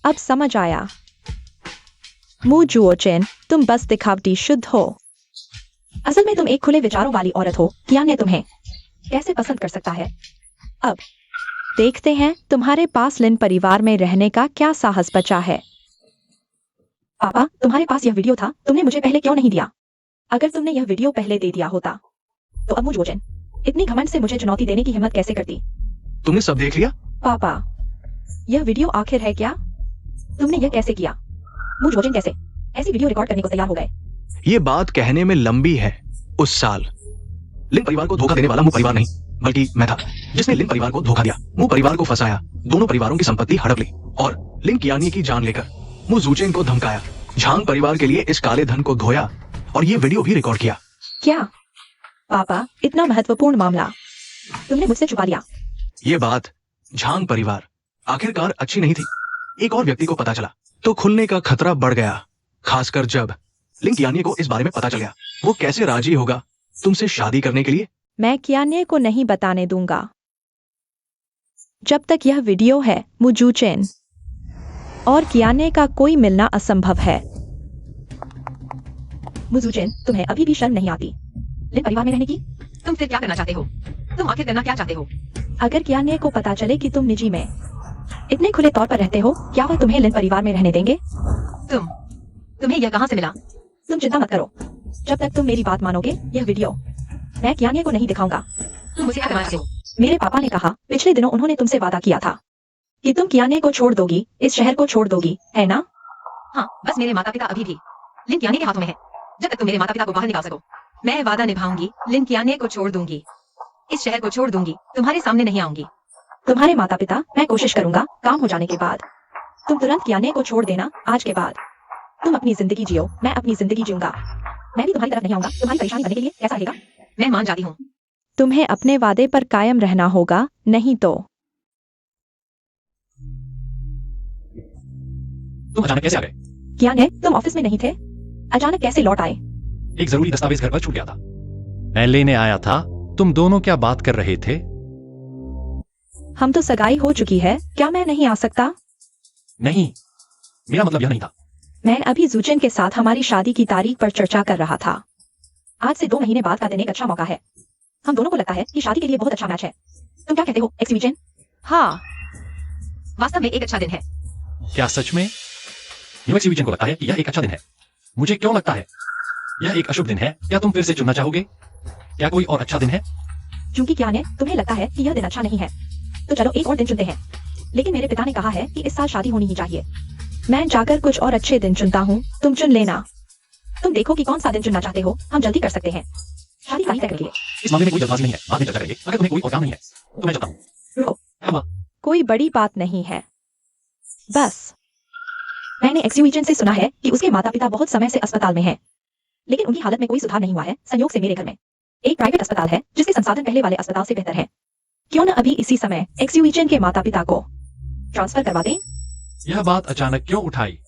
अब समझ आया। मू जुओ चेन, तुम बस दिखावटी शुद्ध हो। असल में तुम एक खुले विचारों वाली औरत हो। कियान ने तुम्हें कैसे पसंद कर सकता है? अब देखते हैं तुम्हारे पास लिन परिवार में रहने का क्या साहस बचा है। पापा, तुम्हारे पास यह वीडियो था, तुमने मुझे पहले क्यों नहीं दिया? अगर तुमने यह वीडियो पहले दे दिया होता तो अब मुझे इतनी घमंड से मुझे चुनौती देने की हिम्मत कैसे करती? तुमने सब देख लिया? पापा, यह वीडियो आखिर है क्या? तुमने यह कैसे किया? मुझे कैसे ऐसी वीडियो रिकॉर्ड करने को तैयार हो गए? ये बात कहने में लंबी है। उस साल लिन परिवार को धोखा देने वाला मू परिवार नहीं, बल्कि मैं था जिसने लिन परिवार को धोखा दिया। मू परिवार को फंसाया, दोनों परिवारों की संपत्ति हड़प ली और लिन कियानी की जान लेकर मू जूचेन को धमकाया। झांग परिवार के लिए इस काले धन को धोया और ये वीडियो भी रिकॉर्ड किया। क्या पापा, इतना महत्वपूर्ण मामला तुमने मुझसे छुपा लिया? ये बात झांग परिवार आखिरकार अच्छी नहीं थी। एक और व्यक्ति को पता चला तो खुलने का खतरा बढ़ गया, खासकर जब लिन कियानी को इस बारे में पता चल गया। वो कैसे राजी होगा तुमसे शादी करने के लिए? मैं कियाने को नहीं बताने दूंगा जब तक यह वीडियो है। मुजू चेन और कियाने का कोई मिलना असंभव है। मुझे तुम्हें अभी भी शर्म नहीं आती लिन परिवार में रहने की? तुम फिर क्या करना चाहते हो? तुम आखिर करना क्या चाहते हो? अगर कियाने को पता चले कि तुम निजी में इतने खुले तौर पर रहते हो, क्या वह तुम्हें लिन परिवार में रहने देंगे? तुम्हें यह कहां से मिला? तुम चिंता मत करो, जब तक तुम मेरी बात मानोगे यह वीडियो मैं कियाने को नहीं दिखाऊंगा। तुम मुझे क्या करना चाहते हो? मेरे पापा ने कहा पिछले दिनों उन्होंने तुमसे वादा किया था कि तुम कियाने को छोड़ दोगी, इस शहर को छोड़ दोगी, है ना? हाँ, बस मेरे माता पिता अभी भी लिन कियाने के हाथों में है। जब तक तुम मेरे माता पिता को बाहर निकाल सको, मैं वादा निभाऊंगी। लिन कियाने को छोड़ दूंगी, इस शहर को छोड़ दूंगी, तुम्हारे सामने नहीं आऊंगी। तुम्हारे माता पिता, मैं कोशिश करूंगा काम हो जाने के बाद तुम तुरंत कियाने को छोड़ देना। आज के बाद तुम अपनी जिंदगी जियो, मैं अपनी जिंदगी जीऊंगा। मैं भी तुम्हारी तरफ नहीं आऊंगा। तुम्हारी परेशानी बनने के लिए कैसा रहेगा? मैं मान जाती हूँ। तुम्हें अपने वादे पर कायम रहना होगा, नहीं तो। तुम अचानक कैसे आ गए? कियाने, तुम ऑफिस में नहीं थे, अचानक कैसे लौट आए? एक जरूरी दस्तावेज घर पर छूट गया था, मैं लेने आया था। तुम दोनों क्या बात कर रहे थे? हम तो सगाई हो चुकी है, क्या मैं नहीं आ सकता? नहीं, मेरा मतलब यह नहीं था। मैं अभी जूचेन के साथ हमारी शादी की तारीख पर चर्चा कर रहा था। आज से 2 महीने बाद का दिन एक अच्छा मौका है। हम दोनों को लगता है कि शादी के लिए बहुत अच्छा मैच है। तुम क्या कहते हो एक्सवीजन? हाँ, वास्तव में एक अच्छा दिन है। क्या सच में? यूएक्स विजन को लगता है कि यह एक अच्छा दिन है। मुझे क्यों लगता है यह एक अशुभ दिन है? क्या तुम फिर से चुनना चाहोगे? क्या कोई और अच्छा दिन है? क्योंकि क्या ने तुम्हें लगता है कि यह दिन अच्छा नहीं है, तो चलो एक और दिन चुनते हैं। लेकिन मेरे पिता ने कहा है कि इस साल शादी होनी ही चाहिए। मैं जाकर कुछ और अच्छे दिन चुनता हूँ, तुम चुन लेना। तुम देखो कि कौन सा दिन चुनना चाहते हो, हम जल्दी कर सकते हैं। शादी तारीख तय करिए। इस मामले में कोई जल्दबाजी नहीं है, बाद में चर्चा करेंगे। अगर तुम्हें कोई और काम नहीं है तो मैं चलता हूँ। रुको, हाँ, कोई बड़ी बात नहीं है, बस मैंने एक्सवीजन से सुना है कि उसके माता पिता बहुत समय से अस्पताल में हैं, लेकिन उनकी हालत में कोई सुधार नहीं हुआ है। संयोग से मेरे घर में एक प्राइवेट अस्पताल है जिसके संसाधन पहले वाले अस्पताल से बेहतर है। क्यों न अभी इसी समय एक्सवीजन के माता पिता को ट्रांसफर करवा दें? यह बात अचानक क्यों उठाई?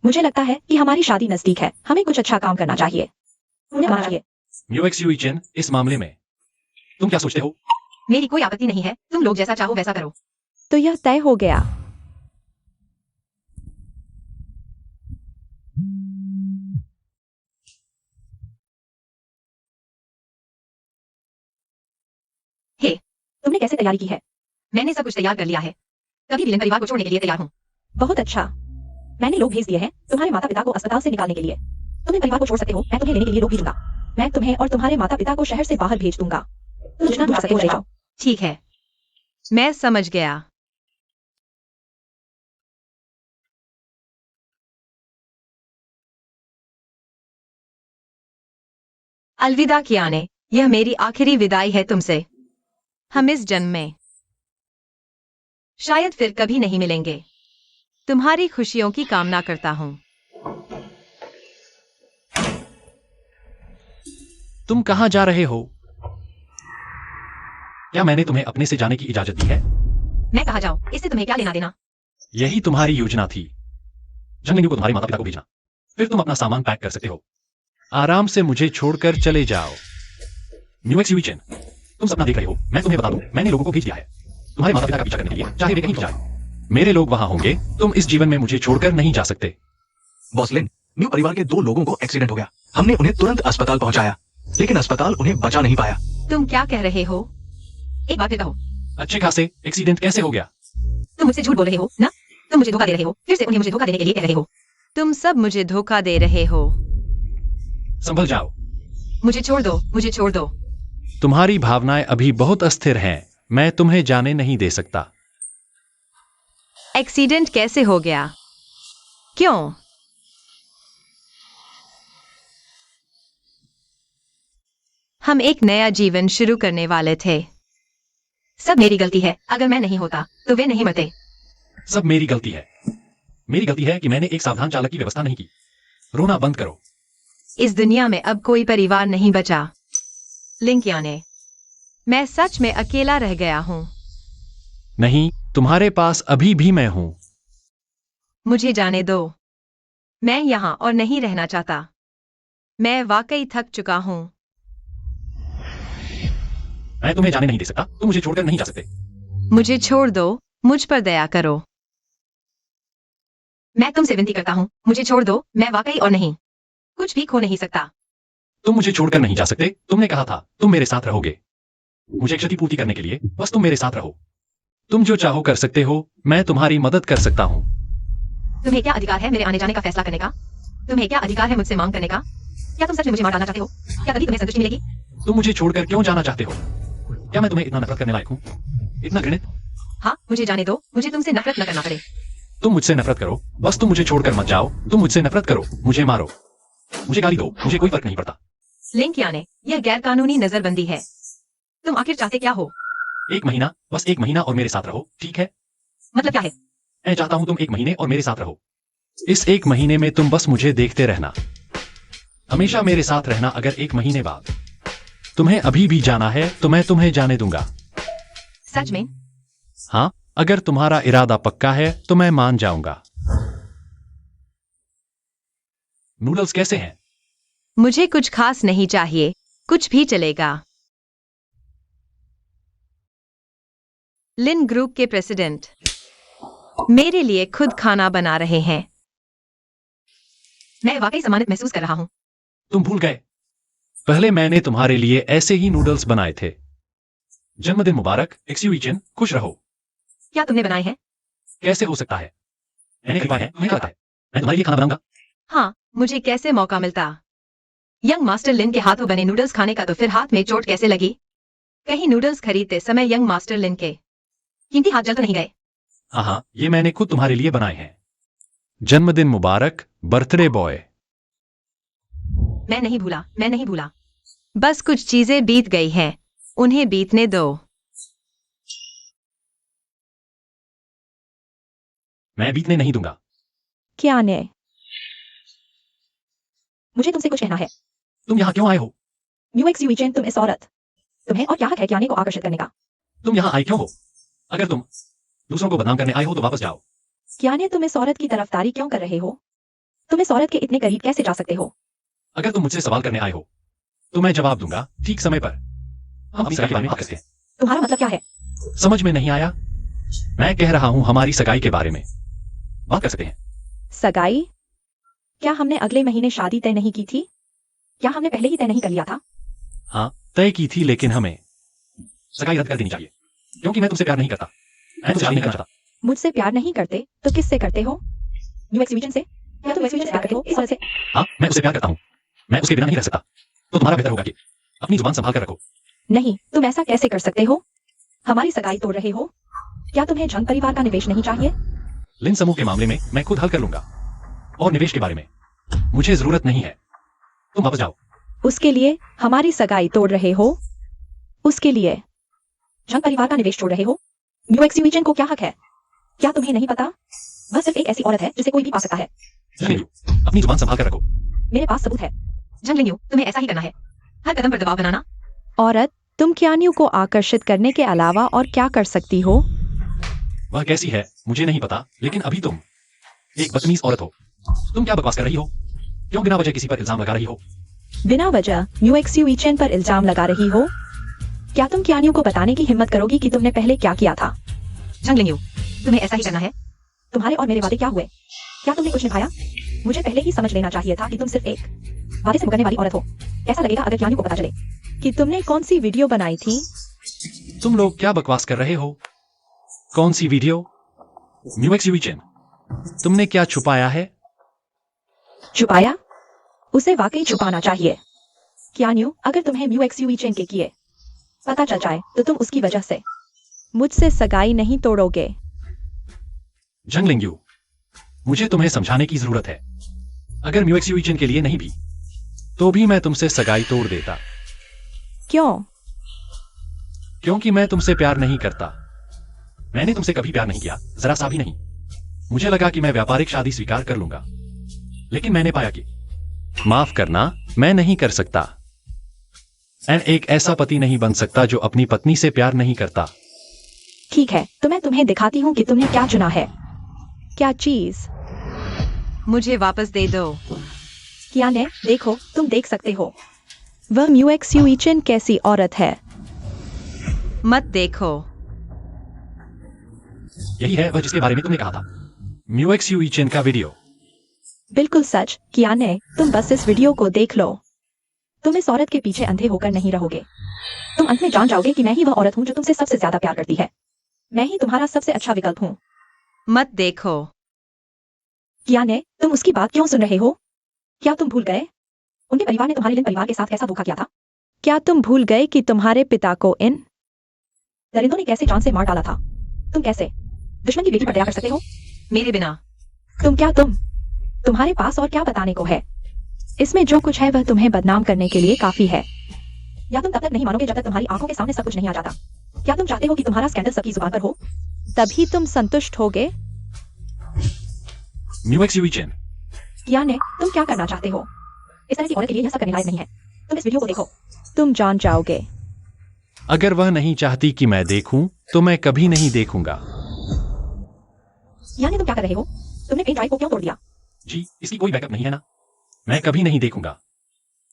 मुझे लगता है कि हमारी शादी नजदीक है, हमें कुछ अच्छा काम करना चाहिए। उन्हें आना चाहिए। यूएक्स यूइचेन, इस मामले में तुम क्या सोचते हो? मेरी कोई आपत्ति नहीं है, तुम लोग जैसा चाहो वैसा करो। तो यह तय हो गया। हे, तुमने कैसे तैयारी की है? मैंने सब कुछ तैयार कर लिया है। कभी भी लिन परिवार को छोड़ने के लिए तैयार हूँ। बहुत अच्छा। मैंने लोग भेज दिए हैं तुम्हारे माता पिता को अस्पताल से निकालने के लिए। तुम्हें परिवार को छोड़ सकते हो, मैं तुम्हें लेने के लिए लोग भेजूंगा। मैं तुम्हें और तुम्हारे माता पिता को शहर से बाहर भेज दूंगा। तुम जितना दूर सकते हो चले जाओ। ठीक है, मैं समझ गया। अलविदा कियाने, यह मेरी आखिरी विदाई है तुमसे। हम इस जन्म में शायद फिर कभी नहीं मिलेंगे। तुम्हारी खुशियों की कामना करता हूं। तुम कहां जा रहे हो? क्या मैंने तुम्हें अपने से जाने की इजाजत दी है? मैं कहा जाऊं, इससे तुम्हें क्या लेना देना? यही तुम्हारी योजना थी, जंगलिंगू को तुम्हारे माता पिता को भेजना। फिर तुम अपना सामान पैक कर सकते हो। आराम से मुझे छोड़कर चले जाओ। यूएक्स यूइचेन, तुम सपना देख रहे हो, मैं तुम्हें बता दूं, मैंने लोगों को भेज दिया है तुम्हारे माता पिता का पीछा करने के लिए, चाहे वे कहीं भी जाएं। मेरे लोग वहां होंगे। तुम इस जीवन में मुझे छोड़कर नहीं जा सकते। बॉस लिन, न्यू परिवार के 2 लोगों को एक्सीडेंट हो गया। हमने उन्हें तुरंत अस्पताल पहुंचाया, लेकिन अस्पताल उन्हें बचा नहीं पाया। तुम क्या कह रहे हो? एक बात फिर कहो। अच्छे खासे एक्सीडेंट कैसे हो गया? तुम मुझसे झूठ बोल रहे हो ना? तुम मुझे धोखा दे रहे हो। फिर से उन्हें मुझे धोखा देने के लिए कह रहे हो। तुम सब मुझे धोखा दे रहे हो। संभल जाओ। मुझे छोड़ दो, मुझे छोड़ दो। तुम्हारी भावनाएं अभी बहुत अस्थिर हैं। मैं तुम्हें जाने नहीं दे सकता। एक्सीडेंट कैसे हो गया? क्यों? हम एक नया जीवन शुरू करने वाले थे। सब मेरी गलती है। अगर मैं नहीं होता तो वे नहीं मरते। सब मेरी गलती है। मेरी गलती है कि मैंने एक सावधान चालक की व्यवस्था नहीं की। रोना बंद करो। इस दुनिया में अब कोई परिवार नहीं बचा। लिंकियाने, मैं सच में अकेला रह गया हूं। नहीं, तुम्हारे पास अभी भी मैं हूं। मुझे जाने दो। मैं यहां और नहीं रहना चाहता। मैं वाकई थक चुका हूं। मैं तुम्हें जाने नहीं दे सकता। तुम मुझे छोड़कर नहीं जा सकते। मुझे छोड़ दो। मुझ पर दया करो। मैं तुमसे विनती करता हूं, मुझे छोड़ दो। मैं वाकई और नहीं कुछ भी खो नहीं सकता। तुम मुझे छोड़कर नहीं जा सकते। तुमने कहा था तुम मेरे साथ रहोगे। मुझे क्षतिपूर्ति करने के लिए बस तुम मेरे साथ रहो। तुम जो चाहो कर सकते हो। मैं तुम्हारी मदद कर सकता हूं। तुम्हें क्या अधिकार है मेरे आने जाने का फैसला करने का? तुम्हें क्या अधिकार है मुझसे मांग करने का? क्या तुम सच में मुझे मार डालना चाहते हो? क्या तभी तुम्हें संतुष्टि मिलेगी? तुम मुझे छोड़कर क्यों जाना चाहते हो? क्या मैं तुम्हें इतना नफरत करने लायक हूं? इतना घृणित? हाँ, मुझे जाने दो। मुझे तुमसे नफरत न करना पड़े। तुम मुझसे नफरत करो, बस तुम मुझे छोड़कर मत जाओ। तुम मुझसे नफरत करो, मुझे मारो, मुझे गाली दो, मुझे कोई फर्क नहीं पड़ता। लिंकियाने, यह गैर कानूनी नजरबंदी है। तुम आखिर चाहते क्या हो? 1 महीना, बस 1 महीना और मेरे साथ रहो, ठीक है? मतलब क्या है? मैं चाहता हूं तुम 1 महीने और मेरे साथ रहो। इस 1 महीने में तुम बस मुझे देखते रहना, हमेशा मेरे साथ रहना। अगर 1 महीने बाद तुम्हें अभी भी जाना है तो मैं तुम्हें जाने दूंगा। सच में? हाँ, अगर तुम्हारा इरादा पक्का है तो मैं मान जाऊंगा। नूडल्स कैसे हैं? मुझे कुछ खास नहीं चाहिए, कुछ भी चलेगा। लिन ग्रुप के प्रेसिडेंट मेरे लिए खुद खाना बना रहे हैं। मैं वाकई सम्मानित महसूस कर रहा हूं। तुम भूल गए, पहले मैंने तुम्हारे लिए ऐसे ही नूडल्स बनाए थे। जन्मदिन मुबारक, एक्सयूविचन, खुश रहो। क्या तुमने बनाए हैं? कैसे हो सकता है? मैंने खरीदा है, तुम्हें पता है। मैं तुम्हारे लिए खाना बनाऊंगा। हाँ, मुझे कैसे मौका मिलता? यंग मास्टर लिन के हाथों बने नूडल्स खाने का। तो फिर हाथ में चोट कैसे लगी? कहीं नूडल्स खरीदते समय यंग मास्टर लिन के कीमती हाथ जल तो नहीं गए? हाँ, ये मैंने खुद तुम्हारे लिए बनाए हैं। जन्मदिन मुबारक, बर्थडे बॉय। मैं नहीं भूला, मैं नहीं भूला। बस कुछ चीजें बीत गई हैं, उन्हें बीतने दो। मैं बीतने नहीं दूंगा। क्या ने? मुझे तुमसे कुछ कहना है। तुम यहाँ क्यों आए हो? न्यू एक्सयूविचन, तुम इस औरत, तुम्हें और क्या हक है कियाने को आकर्षित करने का? तुम यहाँ आए क्यों हो? अगर तुम दूसरों को बदनाम करने आए हो तो वापस जाओ। कियाने, तुम इस औरत की तरफदारी क्यों कर रहे हो? तुम इस औरत के इतने करीब कैसे जा सकते हो? अगर तुम मुझसे सवाल करने आए हो तो मैं जवाब दूंगा ठीक समय पर। हम अपनी सगाई के बारे में बात करते हैं। तुम्हारा मतलब क्या है? समझ में नहीं आया? मैं कह रहा हूं हमारी सगाई के बारे में बात कर सकते हैं। सगाई? क्या हमने अगले महीने शादी तय नहीं की थी? क्या हमने पहले ही तय नहीं कर लिया था? हाँ, तय की थी, लेकिन हमें सगाई रद्द कर देनी चाहिए क्योंकि मैं तुमसे प्यार नहीं करता। मैं तुमसे शादी नहीं करना चाहता। मुझसे प्यार नहीं करते तो किससे करते हो? न्यू एक्सयूविचन से? क्या तुम एक्सयूविचन से प्यार करते हो? इस औरत से? हाँ, मैं उससे प्यार करता हूँ। मैं उसके बिना नहीं रह सकता। तो तुम्हारा बेहतर होगा कि अपनी जुबान संभाल कर रखो। नहीं, तुम ऐसा कैसे कर सकते हो? हमारी सगाई तोड़ रहे हो। क्या तुम्हें जंग परिवार का निवेश नहीं चाहिए? लिन समूह के मामले में मैं खुद हल कर लूंगा, और निवेश के बारे में मुझे जरूरत नहीं है। तुम वापस जाओ। उसके लिए हमारी सगाई तोड़ रहे हो? उसके लिए जंग परिवार का निवेश छोड़ रहे हो? न्यू एक्सयूविचन को क्या हक है? क्या तुम्हें नहीं पता? वह सिर्फ एक ऐसी औरत है जिसे कोई भी पा सकता है। जंगलिंग, अपनी जुबान संभाल कर रखो। मेरे पास सबूत है। जंगलिंग, तुम्हें ऐसा ही करना है, हर कदम पर दबाव बनाना। औरत, तुम कियान्यू को आकर्षित करने के अलावा और क्या कर सकती हो? वह कैसी है मुझे नहीं पता, लेकिन अभी तुम एक बदतमीज औरत हो। तुम क्या बकवास कर रही हो? क्यों बिना वजह किसी पर इल्जाम लगा रही हो? बिना वजह न्यू एक्सयूविचन पर इल्जाम लगा रही हो? क्या तुम कियान्यू को बताने की हिम्मत करोगी कि तुमने पहले क्या किया था? जंगलिंग, तुम्हें ऐसा ही करना है? तुम्हारे और मेरे वादे क्या हुए? क्या तुमने कुछ निभाया? मुझे पहले ही समझ लेना चाहिए था कि तुम सिर्फ एक वादे से मुकरने वाली औरत हो। कैसा लगेगा अगर ज्ञानी को पता चले कि तुमने कौन सी वीडियो बनाई थी? तुम लोग क्या बकवास कर रहे हो? कौन सी वीडियो? म्यूएक्स यूचेन, तुमने क्या छुपाया है? छुपाया? उसे वाकई छुपाना चाहिए। क्या न्यू, अगर तुम्हें म्यूएक्स यूचेन के किए पता चल जाए तो तुम उसकी वजह से मुझसे सगाई नहीं तोड़ोगे। जंगलिंग यू, मुझे तुम्हें समझाने की जरूरत है। अगर म्यूएक्स यूचेन के लिए नहीं भी तो भी मैं तुमसे सगाई तोड़ देता। क्यों? क्योंकि मैं तुमसे प्यार नहीं करता। मैंने तुमसे कभी प्यार नहीं किया, जरा सा भी नहीं। मुझे लगा कि मैं व्यापारिक शादी स्वीकार कर लूंगा, लेकिन मैंने पाया कि माफ करना, मैं नहीं कर सकता। मैं एक ऐसा पति नहीं बन सकता जो अपनी पत्नी से प्यार नहीं करता। ठीक है, तो मैं तुम्हें दिखाती हूँ कि तुमने क्या चुना है। क्या चीज? मुझे वापस दे दो। क्या ने, देखो, तुम देख सकते हो वह म्यूएक्स यूचेन कैसी औरत है। मत देखो। यही है वह जिसके बारे में तुमने कहा था, म्यूएक्स यूचेन का वीडियो। बिल्कुल सच। क्या ने, तुम बस इस वीडियो को देख लो। तुम इस औरत के पीछे अंधे होकर नहीं रहोगे। तुम अंत में जान जाओगे कि मैं ही वह औरत हूँ जो तुमसे सबसे ज्यादा प्यार करती है। मैं ही तुम्हारा सबसे अच्छा विकल्प हूँ। मत देखो। क्या ने, तुम उसकी बात क्यों सुन रहे हो? क्या तुम भूल गए उनके परिवार ने तुम्हारे लिन परिवार के साथ कैसा धोखा किया था? क्या तुम भूल गए कि तुम्हारे पिता को इन दरिंदों ने कैसे जान से मार डाला था? तुम कैसे दुश्मन की बेटी पर दया कर सकते हो? मेरे बिना। तुम्हारे पास और क्या बताने को है? इसमें जो कुछ है वह तुम्हें बदनाम करने के लिए काफी है। या तुम तब तक नहीं मानोगे जब तक तुम्हारी आंखों के सामने सब कुछ नहीं आ जाता। क्या तुम चाहते हो कि तुम्हारा स्कैंडल सबकी जुबान पर हो? तभी तुम संतुष्ट होगे। म्यूएक्स यूचेन, क्या ने, तुम क्या करना चाहते हो? इस तरह की औरत के लिए यह सब करने लायक नहीं है। तुम इस वीडियो को देखो, तुम जान जाओगे। अगर वह नहीं चाहती कि मैं देखूं तो मैं कभी नहीं देखूंगा। यानी तुम क्या कर रहे हो? तुमने पेन ड्राइव को क्यों तोड़ दिया? जी, इसकी कोई बैकअप नहीं है ना। मैं कभी नहीं देखूंगा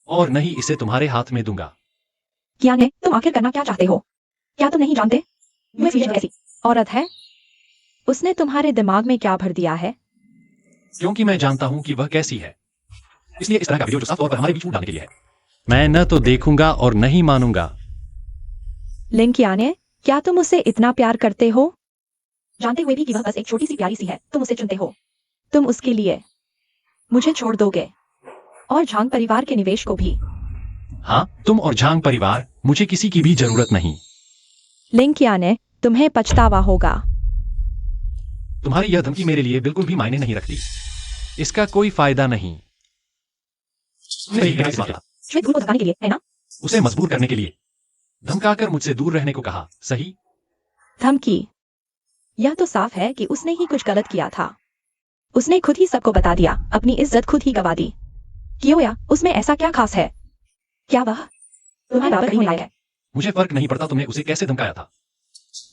और नहीं इसे तुम्हारे हाथ में दूंगा। क्या ने, तुम आखिर करना क्या चाहते हो? क्या तुम नहीं जानते म्यूएक्स यूचेन कैसी औरत है? उसने तुम्हारे दिमाग में क्या भर दिया है? क्योंकि मैं जानता हूं कि वह कैसी है, इसलिए इस तरह का वीडियो जो साफ तौर पर हमारे बीच फूट डालने के लिए है, मैं न तो देखूंगा और नहीं मानूंगा। लिंकियाने, क्या तुम उसे इतना प्यार करते हो? जानते हुए भी कि वह बस एक छोटी सी प्यारी सी है, तुम उसे चुनते हो। तुम उसके लिए मुझे छोड़ दोगे और झांग परिवार के निवेश को भी। हाँ, तुम और झांग परिवार, मुझे किसी की भी जरूरत नहीं। लिंकियाने, तुम्हें पछतावा होगा। तुम्हारी यह धमकी मेरे लिए बिल्कुल भी मायने नहीं रखती। इसका कोई फायदा नहीं। श्वेत धूल को धकाने के लिए, है ना? उसे मजबूर करने के लिए धमकाकर मुझसे दूर रहने को कहा, सही? धमकी? यह तो साफ है कि उसने ही कुछ गलत किया था। उसने खुद ही सबको बता दिया, अपनी इज्जत खुद ही गवा दी। कियोया, उसमें ऐसा क्या खास है? क्या वह तुम्हारे बराबर नहीं लायक है? मुझे फर्क नहीं पड़ता तुमने उसे कैसे धमकाया था।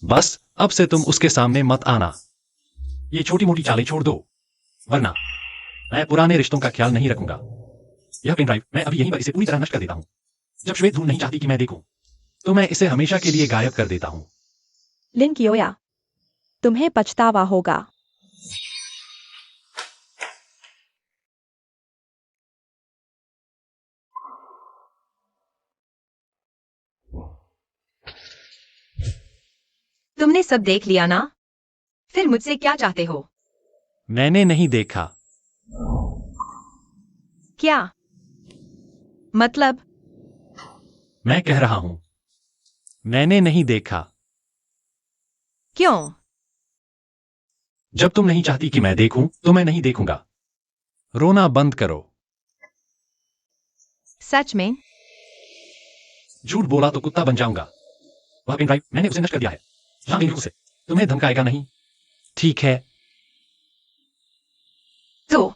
बस अब से तुम उसके सामने मत आना। ये छोटी मोटी चालें छोड़ दो, वरना मैं पुराने रिश्तों का ख्याल नहीं रखूंगा। यह पेन ड्राइव, मैं अभी यहीं पर इसे पूरी तरह नष्ट कर देता हूं। जब श्वेत धूल नहीं चाहती कि मैं देखूं, तो मैं इसे हमेशा के लिए गायब कर देता हूं। लिन कियोया, तुम्हें पछतावा होगा। तुमने सब देख लिया ना? फिर मुझसे क्या चाहते हो? मैंने नहीं देखा। क्या मतलब? मैं कह रहा हूं, मैंने नहीं देखा। क्यों? जब तुम नहीं चाहती कि मैं देखूं, तो मैं नहीं देखूंगा। रोना बंद करो। सच में? झूठ बोला तो कुत्ता बन जाऊंगा। वह पेन ड्राइव मैंने उसे नष्ट कर दिया है। जान उसे, तुम्हें धमकाएगा नहीं, ठीक है? तो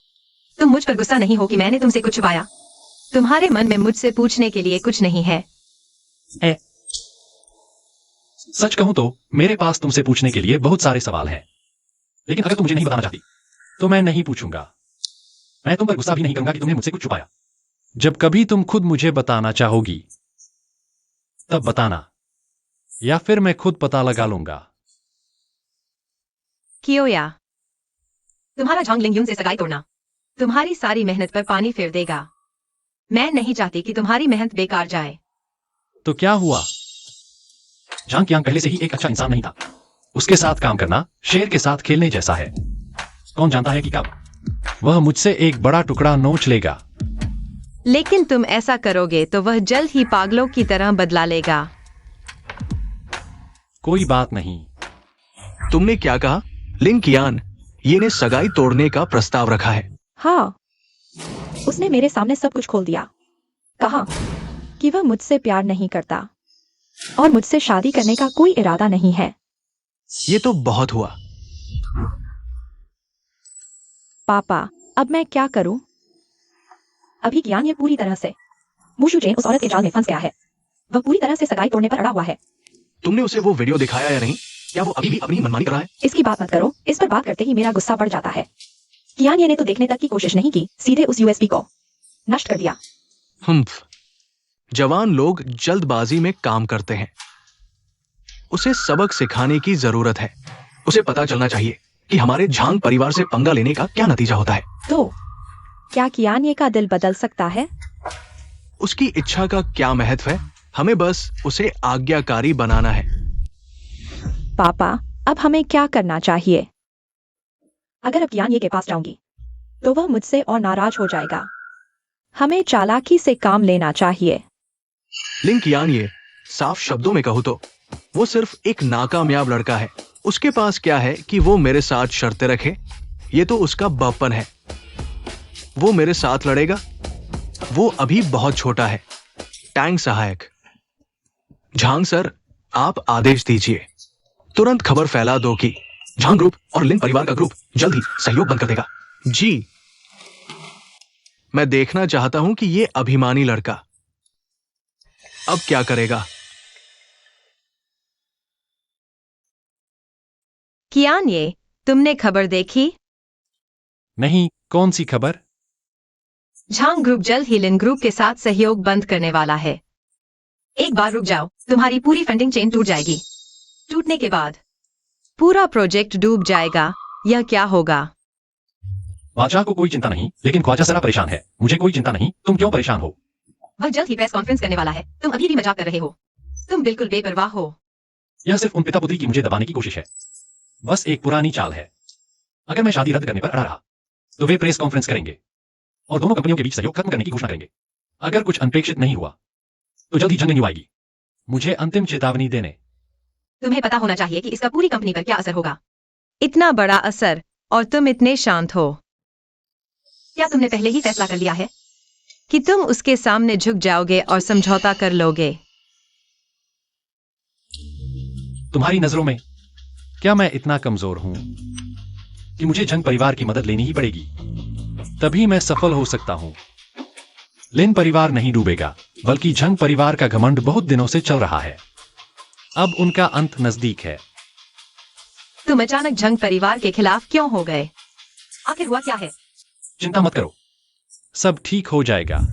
तुम मुझ पर गुस्सा नहीं हो कि मैंने तुमसे कुछ छुपाया? तुम्हारे मन में मुझसे पूछने के लिए कुछ नहीं है? सच कहूं तो मेरे पास तुमसे पूछने के लिए बहुत सारे सवाल हैं, लेकिन अगर तुम मुझे नहीं बताना चाहती तो मैं नहीं पूछूंगा। मैं तुम पर गुस्सा भी नहीं करूंगा कि तुमने मुझसे कुछ छुपाया। जब कभी तुम खुद मुझे बताना चाहोगी तब बताना, या फिर मैं खुद पता लगा लूंगा। कियोया, तुम्हारा झांग लिंगयुन से सगाई तोड़ना तुम्हारी सारी मेहनत पर पानी फेर देगा। मैं नहीं चाहती कि तुम्हारी मेहनत बेकार जाए। तो क्या हुआ? झांग कियांग पहले से ही एक अच्छा इंसान नहीं था। उसके साथ काम करना शेर के साथ खेलने जैसा है। कौन जानता है कि कब वह मुझसे एक बड़ा टुकड़ा नोच लेगा। लेकिन तुम ऐसा करोगे तो वह जल्द ही पागलों की तरह बदला लेगा। कोई बात नहीं। तुमने क्या कहा? लिंग कियान, ये ने सगाई तोड़ने का प्रस्ताव रखा है। हाँ, उसने मेरे सामने सब कुछ खोल दिया। कहा कि वह मुझसे प्यार नहीं करता और मुझसे शादी करने का कोई इरादा नहीं है। ये तो बहुत हुआ। पापा, अब मैं क्या करूं? अभी ज्ञान ये पूरी तरह से मुशु चेन उस औरत के जाल में फंस गया है। वह पूरी तरह से सगाई तोड़ने पर अड़ा हुआ है। तुमने उसे वो वीडियो दिखाया या नहीं? क्या वो अभी भी अपनी मनमानी कर रहा है? इसकी बात मत करो। इस पर बात करते ही मेरा गुस्सा बढ़ जाता है। कियान ये ने तो देखने तक की कोशिश नहीं की, सीधे उस यूएसबी को नष्ट कर दिया। हम्फ। जवान लोग जल्दबाजी में काम करते हैं। उसे सबक सिखाने की जरूरत है। उसे पता चलना चाहिए कि हमारे झांग परिवार से पंगा लेने का क्या नतीजा होता है। तो क्या कियान ये का दिल बदल सकता है? उसकी इच्छा का क्या महत्व है? हमें बस उसे आज्ञाकारी बनाना है। पापा, अब हमें क्या करना चाहिए? अगर अब कियान ये के पास जाऊंगी तो वह मुझसे और नाराज हो जाएगा। हमें चालाकी से काम लेना चाहिए। लिंग कियान, ये साफ शब्दों में कहूं तो वो सिर्फ एक नाकामयाब लड़का है। उसके पास क्या है कि वो मेरे साथ शर्तें रखे? ये तो उसका बापन है। वो मेरे साथ लड़ेगा? वो अभी बहुत छोटा है। टैंग सहायक। झांग सर, आप आदेश दीजिए। तुरंत खबर फैला दो कि झांग ग्रुप और लिन परिवार का ग्रुप जल्द ही सहयोग बंद कर देगा। जी, मैं देखना चाहता हूं कि ये अभिमानी लड़का अब क्या करेगा। कियान, ये तुमने खबर देखी? नहीं, कौन सी खबर? झांग ग्रुप जल्द ही लिन ग्रुप के साथ सहयोग बंद करने वाला है। एक बार रुक जाओ, तुम्हारी पूरी फंडिंग चेन टूट जाएगी। टूटने के बाद पूरा प्रोजेक्ट डूब जाएगा। यह क्या होगा? बादशाह को कोई चिंता नहीं, लेकिन ख्वाजा जरा परेशान है। मुझे कोई चिंता नहीं। तुम क्यों परेशान हो? वह जल्द ही प्रेस कॉन्फ्रेंस करने वाला है। तुम अभी भी मजाक कर रहे हो। तुम बिल्कुल बेपरवाह हो। यह सिर्फ उन पिता पुत्री की मुझे दबाने की कोशिश है। बस एक पुरानी चाल है। अगर मैं शादी रद्द करने पर अड़ा रहा तो वे प्रेस कॉन्फ्रेंस करेंगे और दोनों कंपनियों के बीच सहयोग खत्म करने की घोषणा करेंगे। अगर कुछ अनपेक्षित नहीं हुआ तो जल्द ही जंग नहीं आएगी। मुझे अंतिम चेतावनी देने। तुम्हें पता होना चाहिए कि इसका पूरी कंपनी पर क्या असर होगा। इतना बड़ा असर, और तुम इतने शांत हो। क्या तुमने पहले ही फैसला कर लिया है कि तुम उसके सामने झुक जाओगे और समझौता कर लोगे? तुम्हारी नजरों में क्या मैं इतना कमजोर हूं कि मुझे जंग परिवार की मदद लेनी ही पड़ेगी? तभी मैं सफल हो सकता हूं। लिन परिवार नहीं डूबेगा, बल्कि जंग परिवार का घमंड बहुत दिनों से चल रहा है। अब उनका अंत नजदीक है। तुम अचानक जंग परिवार के खिलाफ क्यों हो गए? आखिर हुआ क्या है? चिंता मत करो, सब ठीक हो जाएगा।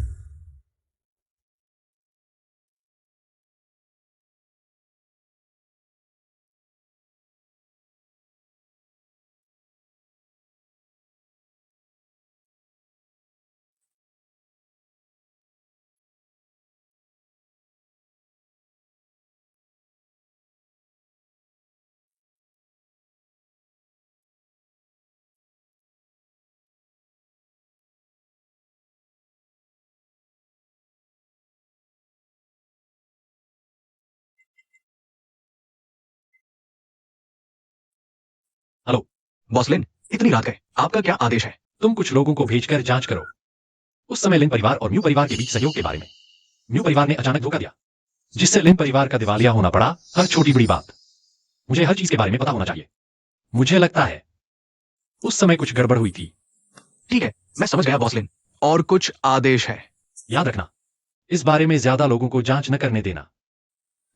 हेलो बॉस लिन, इतनी रात गए, आपका क्या आदेश है? तुम कुछ लोगों को भेजकर जांच करो उस समय लिन परिवार और म्यू परिवार के बीच सहयोग के बारे में। म्यू परिवार ने अचानक धोखा दिया, जिससे लिन परिवार का दिवालिया होना पड़ा। हर छोटी बड़ी बात, मुझे हर चीज के बारे में पता होना चाहिए। मुझे लगता है उस समय कुछ गड़बड़ हुई थी। ठीक है, मैं समझ गया बॉस लिन। और कुछ आदेश है? याद रखना, इस बारे में ज्यादा लोगों को जांच न करने देना।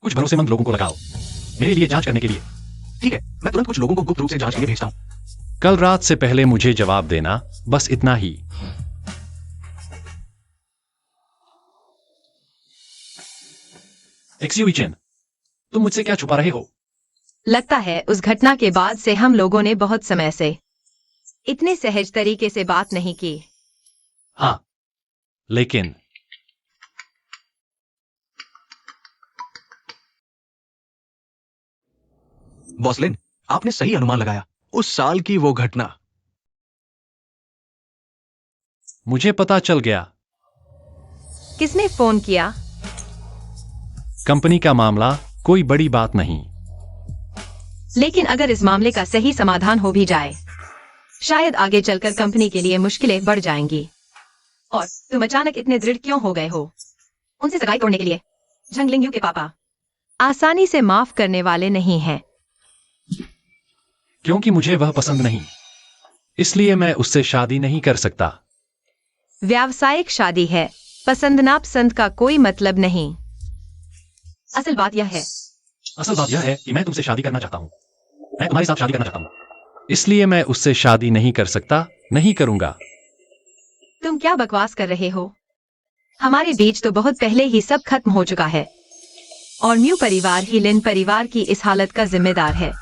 कुछ भरोसेमंद लोगों को लगाओ मेरे लिए जांच करने के लिए। ठीक है, मैं तुरंत कुछ लोगों को गुप्त रूप से जांच के लिए भेजता हूँ। कल रात से पहले मुझे जवाब देना, बस इतना ही। एक्सियो इचेन, तुम मुझसे क्या छुपा रहे हो? लगता है उस घटना के बाद से हम लोगों ने बहुत समय से इतने सहज तरीके से बात नहीं की। हाँ, लेकिन बॉस लिन, आपने सही अनुमान लगाया। उस साल की वो घटना। मुझे पता चल गया। किसने फोन किया? कंपनी का मामला, कोई बड़ी बात नहीं। लेकिन अगर इस मामले का सही समाधान हो भी जाए, शायद आगे चलकर कंपनी के लिए मुश्किलें बढ़ जाएंगी। और तुम अचानक इतने दृढ़ क्यों हो गए हो उनसे सगाई तोड़ने के लिए? झंग लिंगयू के पापा आसानी से माफ करने वाले नहीं हैं। क्योंकि मुझे वह पसंद नहीं, इसलिए मैं उससे शादी नहीं कर सकता। व्यावसायिक शादी है, पसंद नापसंद का कोई मतलब नहीं। असल बात यह है कि मैं तुमसे शादी करना चाहता हूँ। मैं तुम्हारे साथ शादी करना चाहता हूँ, इसलिए मैं उससे शादी नहीं कर सकता, नहीं करूंगा। तुम क्या बकवास कर रहे हो? हमारे बीच तो बहुत पहले ही सब खत्म हो चुका है और म्यू परिवार ही लिन परिवार की इस हालत का जिम्मेदार है।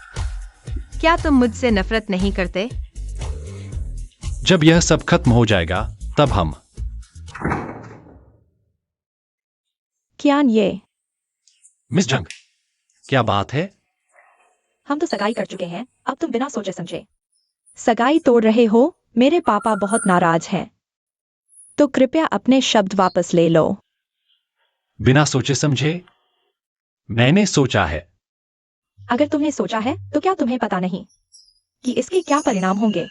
क्या तुम मुझसे नफरत नहीं करते? जब यह सब खत्म हो जाएगा तब हम। कियान ये। मिस जंग, क्या बात है? हम तो सगाई कर चुके हैं, अब तुम बिना सोचे समझे सगाई तोड़ रहे हो। मेरे पापा बहुत नाराज हैं, तो कृपया अपने शब्द वापस ले लो। बिना सोचे समझे? मैंने सोचा है। अगर तुमने सोचा है तो क्या तुम्हें पता नहीं कि इसके क्या परिणाम होंगे?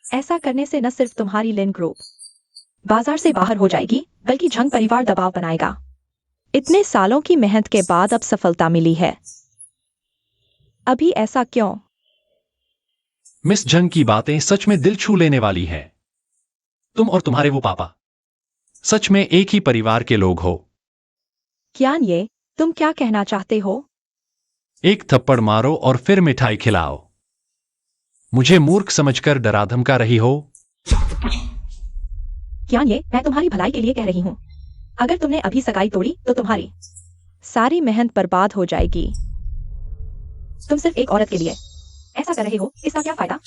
ऐसा करने से न सिर्फ तुम्हारी लिन ग्रुप बाजार से बाहर हो जाएगी, बल्कि झंग परिवार दबाव बनाएगा। इतने सालों की मेहनत के बाद अब सफलता मिली है। अभी ऐसा क्यों? मिस जंग की बातें सच में दिल छू लेने वाली हैं। तुम और तुम्हारे वो पापा सच में एक ही परिवार के लोग हो। कियान ये, तुम क्या कहना चाहते हो? एक थप्पड़ मारो और फिर मिठाई खिलाओ। मुझे मूर्ख समझकर डरा धमका रही हो? कियान ये, मैं तुम्हारी भलाई के लिए कह रही हूँ। अगर तुमने अभी सगाई तोड़ी तो तुम्हारी सारी मेहनत बर्बाद हो जाएगी। तुम सिर्फ एक औरत के लिए ऐसा कर रहे हो, इसका क्या फायदा?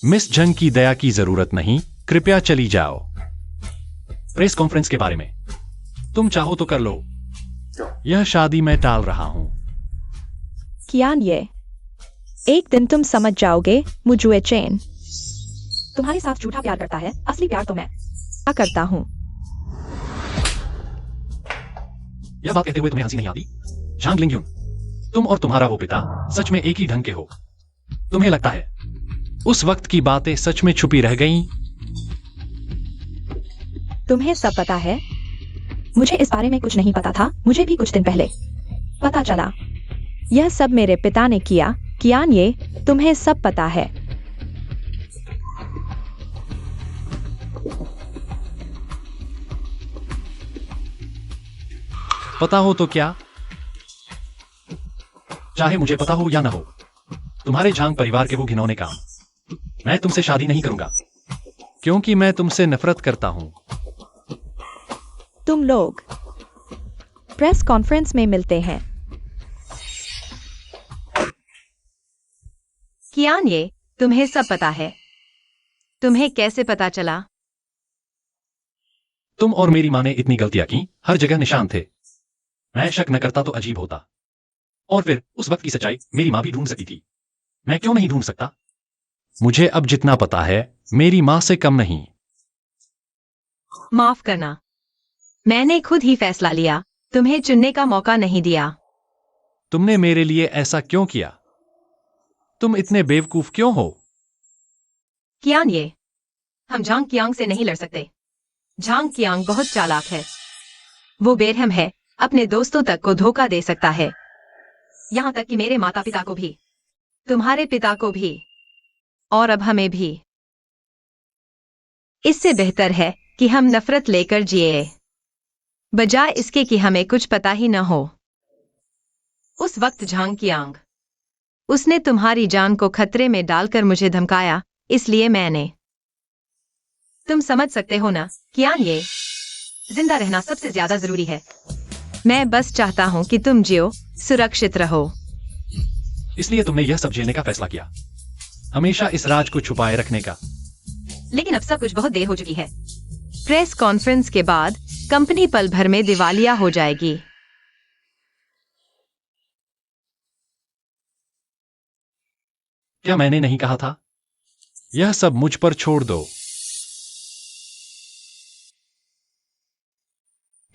मिस जंग की दया की जरूरत नहीं, कृपया चली जाओ। प्रेस कॉन्फ्रेंस के बारे में तुम चाहो तो कर लो। यह शादी मैं टाल रहा हूं। कियान ये, एक दिन तुम समझ जाओगे। मुझे चैन तुम्हारे साथ झूठा प्यार करता है, असली प्यार तो मैं करता हूं। यह बात कहते हुए तुम्हें हंसी नहीं आती? झांग लिंगयून, तुम और तुम्हारा वो पिता सच में एक ही ढंग के हो। तुम्हें लगता है उस वक्त की बातें सच में छुपी रह गईं? तुम्हें सब पता है? मुझे इस बारे में कुछ नहीं पता था। मुझे भी कुछ दिन पहले पता चला। यह सब मेरे पिता ने किया। कियान ये, तुम्हें सब पता है। पता हो तो क्या? चाहे मुझे पता हो या ना हो, तुम्हारे झांग परिवार के वो घिनौने काम, मैं तुमसे शादी नहीं करूंगा, क्योंकि मैं तुमसे नफरत करता हूं। तुम लोग प्रेस कॉन्फ्रेंस में मिलते हैं। कियान ये, तुम्हें सब पता है। तुम्हें कैसे पता चला? तुम और मेरी माँ ने इतनी गलतियां की, हर जगह निशान थे। मैं शक न करता तो अजीब होता। और फिर उस वक्त की सच्चाई मेरी माँ भी ढूंढ सकती थी। मैं क्यों नहीं ढूंढ सकता? मुझे अब जितना पता है, मेरी माँ से कम नहीं। माफ करना, मैंने खुद ही फैसला लिया, तुम्हें चुनने का मौका नहीं दिया। तुमने मेरे लिए ऐसा क्यों किया? तुम इतने बेवकूफ क्यों हो? कियान ये, हम झांग कियांग से नहीं लड़ सकते। झांग कियांग बहुत चालाक है। वो बेरहम है, अपने दोस्तों तक को धोखा दे सकता है, यहां तक कि मेरे माता पिता को भी, तुम्हारे पिता को भी, और अब हमें भी। इससे बेहतर है कि हम नफरत लेकर जिए, बजाय इसके कि हमें कुछ पता ही न हो। उस वक्त झांग कियांग, उसने तुम्हारी जान को खतरे में डालकर मुझे धमकाया, इसलिए मैंने। तुम समझ सकते हो ना कियान ये, जिंदा रहना सबसे ज्यादा जरूरी है। मैं बस चाहता हूं कि तुम जियो, सुरक्षित रहो। इसलिए तुमने यह सब झेलने का फैसला किया, हमेशा इस राज को छुपाए रखने का। लेकिन अब सब कुछ बहुत देर हो चुकी है। प्रेस कॉन्फ्रेंस के बाद कंपनी पल भर में दिवालिया हो जाएगी। क्या मैंने नहीं कहा था? यह सब मुझ पर छोड़ दो।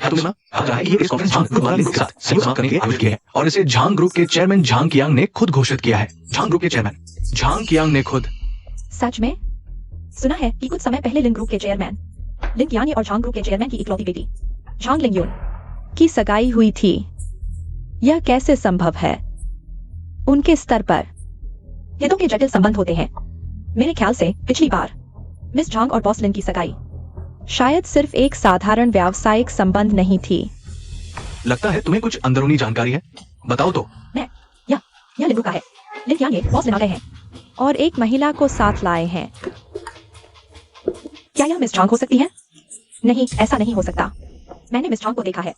क्या तुमने लग रहा है ये प्रेस कॉन्फ्रेंस झांग ग्रुप वाले के साथ संयुक्त करने के लिए आयोजित किया है और इसे झांग ग्रुप के चेयरमैन झांग कियांग ने खुद घोषित किया है। झांग ग्रुप के चेयरमैन झांग कियांग ने खुद। सच में? सुना है कि कुछ समय पहले लिन ग्रुप के चेयरमैन लिन कियानी और झांग ग्रुप के चेयरमैन की इकलौती बेटी झांग लिंगयुन की सगाई हुई थी। यह कैसे संभव है? उनके स्तर पर हितों के जटिल संबंध होते हैं। मेरे ख्याल से पिछली बार मिस झांग और बॉस लिन की सगाई शायद सिर्फ एक साधारण व्यावसायिक संबंध नहीं थी। लगता है तुम्हें कुछ अंदरूनी जानकारी है, बताओ तो। यह लिन ग्रुप का है। लिन कियानी बॉस लिन आ गए हैं और एक महिला को साथ लाए हैं। क्या यह मिस झांग हो सकती है? नहीं, ऐसा नहीं हो सकता। मैंने मिस झांग को देखा है।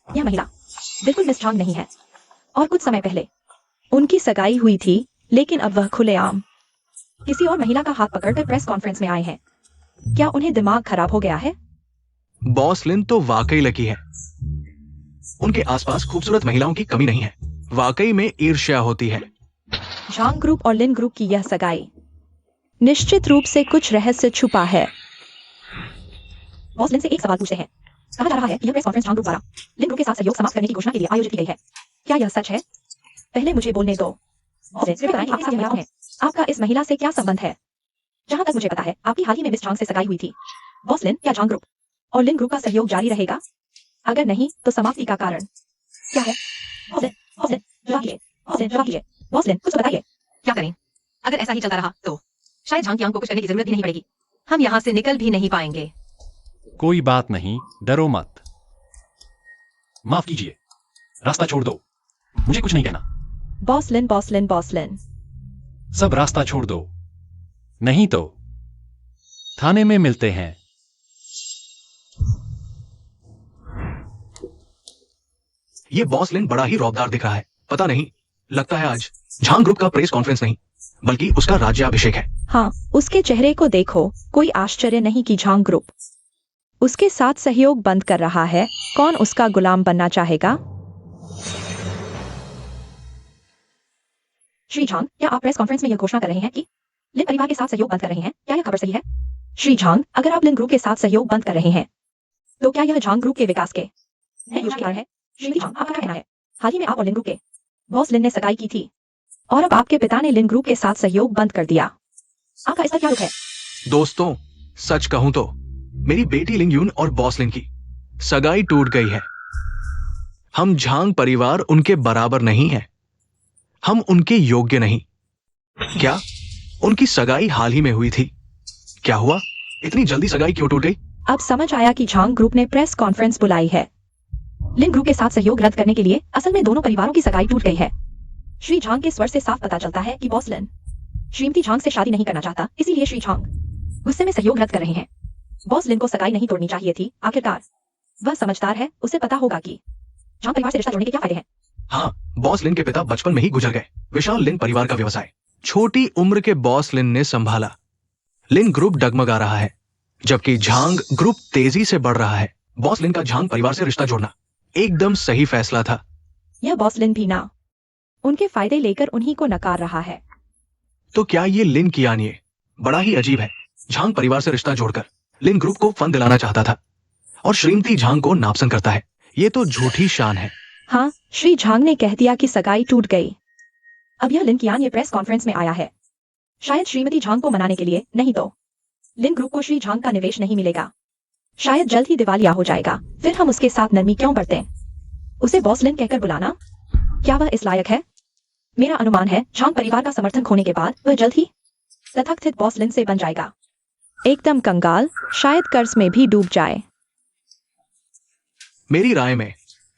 यह महिला बिल्कुल मिस झांग नहीं है। और कुछ समय पहले उनकी सगाई हुई थी, लेकिन अब वह खुलेआम किसी और महिला का हाथ पकड़कर प्रेस कॉन्फ्रेंस में आए हैं। क्या उन्हें दिमाग खराब हो गया है? बॉस लिन तो वाकई लकी है। उनके आसपास खूबसूरत महिलाओं की कमी नहीं है। वाकई में ईर्ष्या होती है। झांग ग्रुप और लिन ग्रुप की यह सगाई निश्चित रूप से कुछ रहस्य छुपा है। बॉस लिन से एक सवाल पूछते हैं। कहा जा रहा है कि यह प्रेस कॉन्फ्रेंस झांग ग्रुप द्वारा लिन ग्रुप के साथ सहयोग समाप्त करने की घोषणा के लिए आयोजित की गई है। क्या यह सच है? पहले मुझे बोलने दो। आपके साथ है। आपका इस महिला से क्या संबंध है? जहां तक मुझे पता है, आपकी हाल ही में मिस झांग से सगाई हुई थी। बॉस लिन या झांग ग्रुप और लिन ग्रुप का सहयोग जारी रहेगा? अगर नहीं तो समाप्ति का कारण क्या है? बॉस लिन जवाब कीजिए। बॉस लिन कुछ बताइए। क्या करें? अगर ऐसा ही चलता रहा तो शायद झांग कियांग को कुछ करने की जरूरत भी नहीं पड़ेगी। हम यहाँ से निकल भी नहीं पाएंगे। कोई बात नहीं, डरो मत। माफ कीजिए, रास्ता छोड़ दो, मुझे कुछ नहीं कहना। बॉस लिन सब रास्ता छोड़ दो, नहीं तो थाने में मिलते हैं। ये बॉस लिन बड़ा ही रौबदार दिख रहा है। पता नहीं, लगता है आज झांग ग्रुप का प्रेस कॉन्फ्रेंस नहीं बल्कि उसका राज्याभिषेक है। हाँ, उसके चेहरे को देखो। कोई आश्चर्य नहीं कि झांग ग्रुप उसके साथ सहयोग बंद कर रहा है। कौन उसका गुलाम बनना चाहेगा? श्री झांग, क्या आप प्रेस कॉन्फ्रेंस में यह घोषणा कर रहे हैं कि लिन परिवार के साथ सहयोग बंद कर रहे हैं? क्या यह खबर सही है? श्री झांग, अगर आप लिन ग्रुप के साथ सहयोग बंद कर रहे हैं तो क्या यह झांग ग्रुप के विकास के योजना है? श्री झांग, आपका क्या कहना है? हाल ही में आप और लिन ग्रुप के बॉस लिन ने सगाई की थी और अब आपके पिता ने लिन ग्रुप के साथ सहयोग बंद कर दिया। आपका इस पर क्या रुख है? दोस्तों, सच कहूं तो मेरी बेटी लिंगयुन और बॉस लिन की सगाई टूट गई है। हम झांग परिवार उनके बराबर नहीं है। हम उनके योग्य नहीं। क्या उनकी सगाई हाल ही में हुई थी? क्या हुआ? इतनी जल्दी सगाई क्यों टूट गई? अब समझ आया कि झांग ग्रुप ने प्रेस कॉन्फ्रेंस बुलाई है। लिन ग्रुप के साथ सहयोग रद्द करने के लिए असल में दोनों परिवारों की सगाई टूट गई है। श्री झांग के स्वर से साफ पता चलता है कि बॉस लिन श्रीमती झांग से शादी नहीं करना चाहता, इसीलिए श्री झांग गुस्से में सहयोग रद्द कर रहे हैं। बॉस लिन को सगाई नहीं तोड़नी चाहिए थी। आखिरकार वह समझदार है, उसे पता होगा कि झांग परिवार से रिश्ता जोड़ने के क्या फायदे हैं। हाँ, बॉस लिन के पिता बचपन में ही गुजर गए। विशाल लिन परिवार का व्यवसाय छोटी उम्र के बॉस लिन ने संभाला। लिन ग्रुप डगमगा रहा है जबकि झांग ग्रुप तेजी से बढ़ रहा है। बॉस लिन का झांग परिवार से रिश्ता जोड़ना एकदम सही फैसला था। यह बॉस लिन भी ना उनके फायदे लेकर उन्हीं को नकार रहा है। तो क्या ये लिन कियानी बड़ा ही अजीब है। झांग परिवार से रिश्ता जोड़कर लिन ग्रुप को फंड दिलाना चाहता था और श्रीमती झांग को नापसंद करता है। ये तो झूठी शान है। हाँ, श्री झांग ने कह दिया कि सगाई टूट गई। अब यह लिन कियान ये प्रेस कॉन्फ्रेंस में आया है, शायद श्रीमती झांग को मनाने के लिए, नहीं तो लिन ग्रुप को श्री झांग का निवेश नहीं मिलेगा। शायद जल्द ही दिवालिया हो जाएगा। फिर हम उसके साथ नरमी क्यों बरतें? उसे बॉस लिन कहकर बुलाना, क्या वह इस लायक है? मेरा अनुमान है झांग परिवार का समर्थन खोने के बाद वह जल्द ही तथाकथित बॉस लिन से बन जाएगा। एकदम कंगाल, शायद कर्ज में भी डूब जाए। मेरी राय में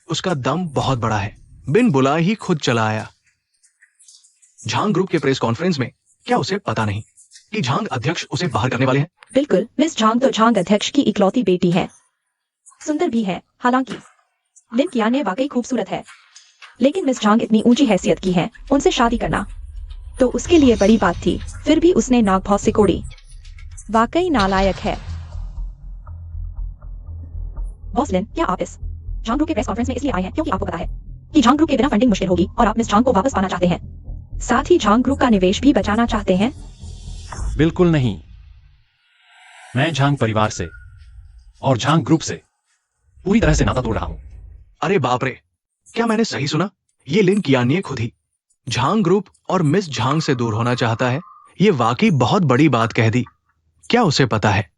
उसका दम बहुत बड़ा है। बिन बुलाए ही खुद चला आया। झांग ग्रुप के प्रेस कॉन्फ्रेंस में क्या उसे पता नहीं कि झांग अध्यक्ष उसे बाहर करने वाले हैं? बिल्कुल, मिस झांग तो झांग अध्यक्ष की इकलौती बेटी है, सुंदर भी है। हालांकि लिन कियान वाकई खूबसूरत है, लेकिन मिस झांग इतनी ऊंची हैसियत की है, उनसे शादी करना तो उसके लिए बड़ी बात थी। फिर भी उसने नाक भौं सिकोड़ी। वाकई नालायक है। बॉस लिन, क्या आप इस झांग ग्रुप के प्रेस कॉन्फ्रेंस में इसलिए आए हैं क्योंकि आपको पता है कि झांग ग्रुप के बिना फंडिंग मुश्किल होगी और आप मिस झांग को वापस पाना चाहते हैं, साथ ही झांग ग्रुप का निवेश भी बचाना चाहते हैं? बिल्कुल नहीं। मैं झांग परिवार से और झांग ग्रुप से पूरी तरह से नाता तोड़ रहा हूं। अरे बाप रे, क्या मैंने सही सुना? ये लिन कियानिए खुद ही झांग ग्रुप और मिस झांग से दूर होना चाहता है। ये वाकई बहुत बड़ी बात कह दी। क्या उसे पता है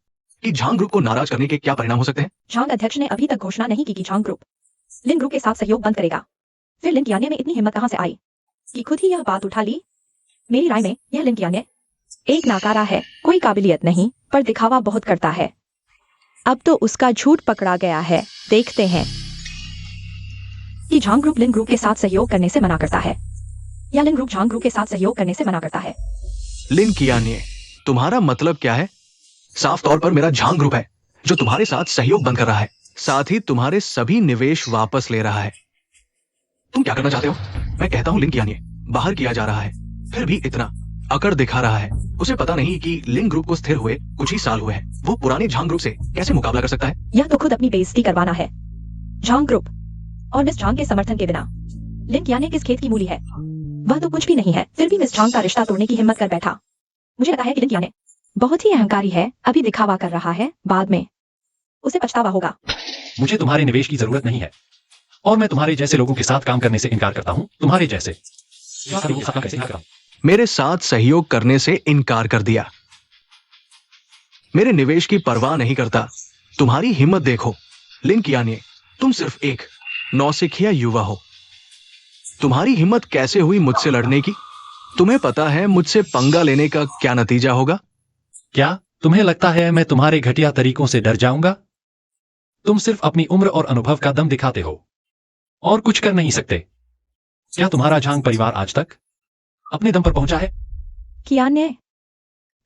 कि झांग ग्रुप को नाराज करने के क्या परिणाम हो सकते हैं? झांग अध्यक्ष ने अभी तक घोषणा नहीं की कि झांग ग्रुप लिन ग्रुप के साथ सहयोग बंद करेगा। फिर लिन कियानिए में इतनी हिम्मत कहां से आई कि खुद ही यह बात उठा ली? मेरी राय में यह लिन कियानिए एक नाकारा है, कोई काबिलियत नहीं, पर दिखावा बहुत करता है। अब तो उसका झूठ पकड़ा गया है। देखते हैं कि झांग ग्रुप लिन ग्रुप के साथ सहयोग करने से मना करता है या लिन ग्रुप झांग ग्रुप के साथ सहयोग करने से मना करता है। लिन कियानिए, तुम्हारा मतलब क्या है? साफ तौर पर मेरा झांग ग्रुप है जो तुम्हारे साथ सहयोग बंद कर रहा है, साथ ही तुम्हारे सभी निवेश वापस ले रहा है। तुम क्या करना चाहते हो? मैं कहता हूं लिन कियानिए, बाहर किया जा रहा है, फिर भी इतना अकड़ दिखा रहा है। उसे पता नहीं कि लिन ग्रुप को स्थिर हुए कुछ ही साल हुए हैं। वो पुराने झांग ग्रुप से कैसे मुकाबला कर सकता है? यह तो खुद अपनी बेइज्जती करवाना है। झांग ग्रुप और मिस झांग के समर्थन के बिना लिन कियानिए किस खेत की मूली है? वह तो कुछ भी नहीं है, फिर भी मिस झांग का रिश्ता तोड़ने की हिम्मत कर बैठा। मुझे लगता है कि लिन कियानिए बहुत ही अहंकारी है, अभी दिखावा कर रहा है, बाद में उसे पछतावा होगा। मुझे तुम्हारे निवेश की जरूरत नहीं है और मैं तुम्हारे जैसे लोगों के साथ काम करने से इनकार करता हूं। तुम्हारे जैसे लोगों के साथ कैसे इनकार करूं? मेरे साथ सहयोग करने से इनकार कर दिया। मेरे निवेश की परवाह नहीं करता। तुम्हारी हिम्मत देखो लिन कियानिए, तुम सिर्फ एक नौसिखिया युवा हो। तुम्हारी हिम्मत कैसे हुई मुझसे लड़ने की? तुम्हें पता है मुझसे पंगा लेने का क्या नतीजा होगा? क्या तुम्हें लगता है मैं तुम्हारे घटिया तरीकों से डर जाऊंगा? तुम सिर्फ अपनी उम्र और अनुभव का दम दिखाते हो और कुछ कर नहीं सकते। क्या तुम्हारा झांग परिवार आज तक अपने दम पर पहुंचा है? कियानिए,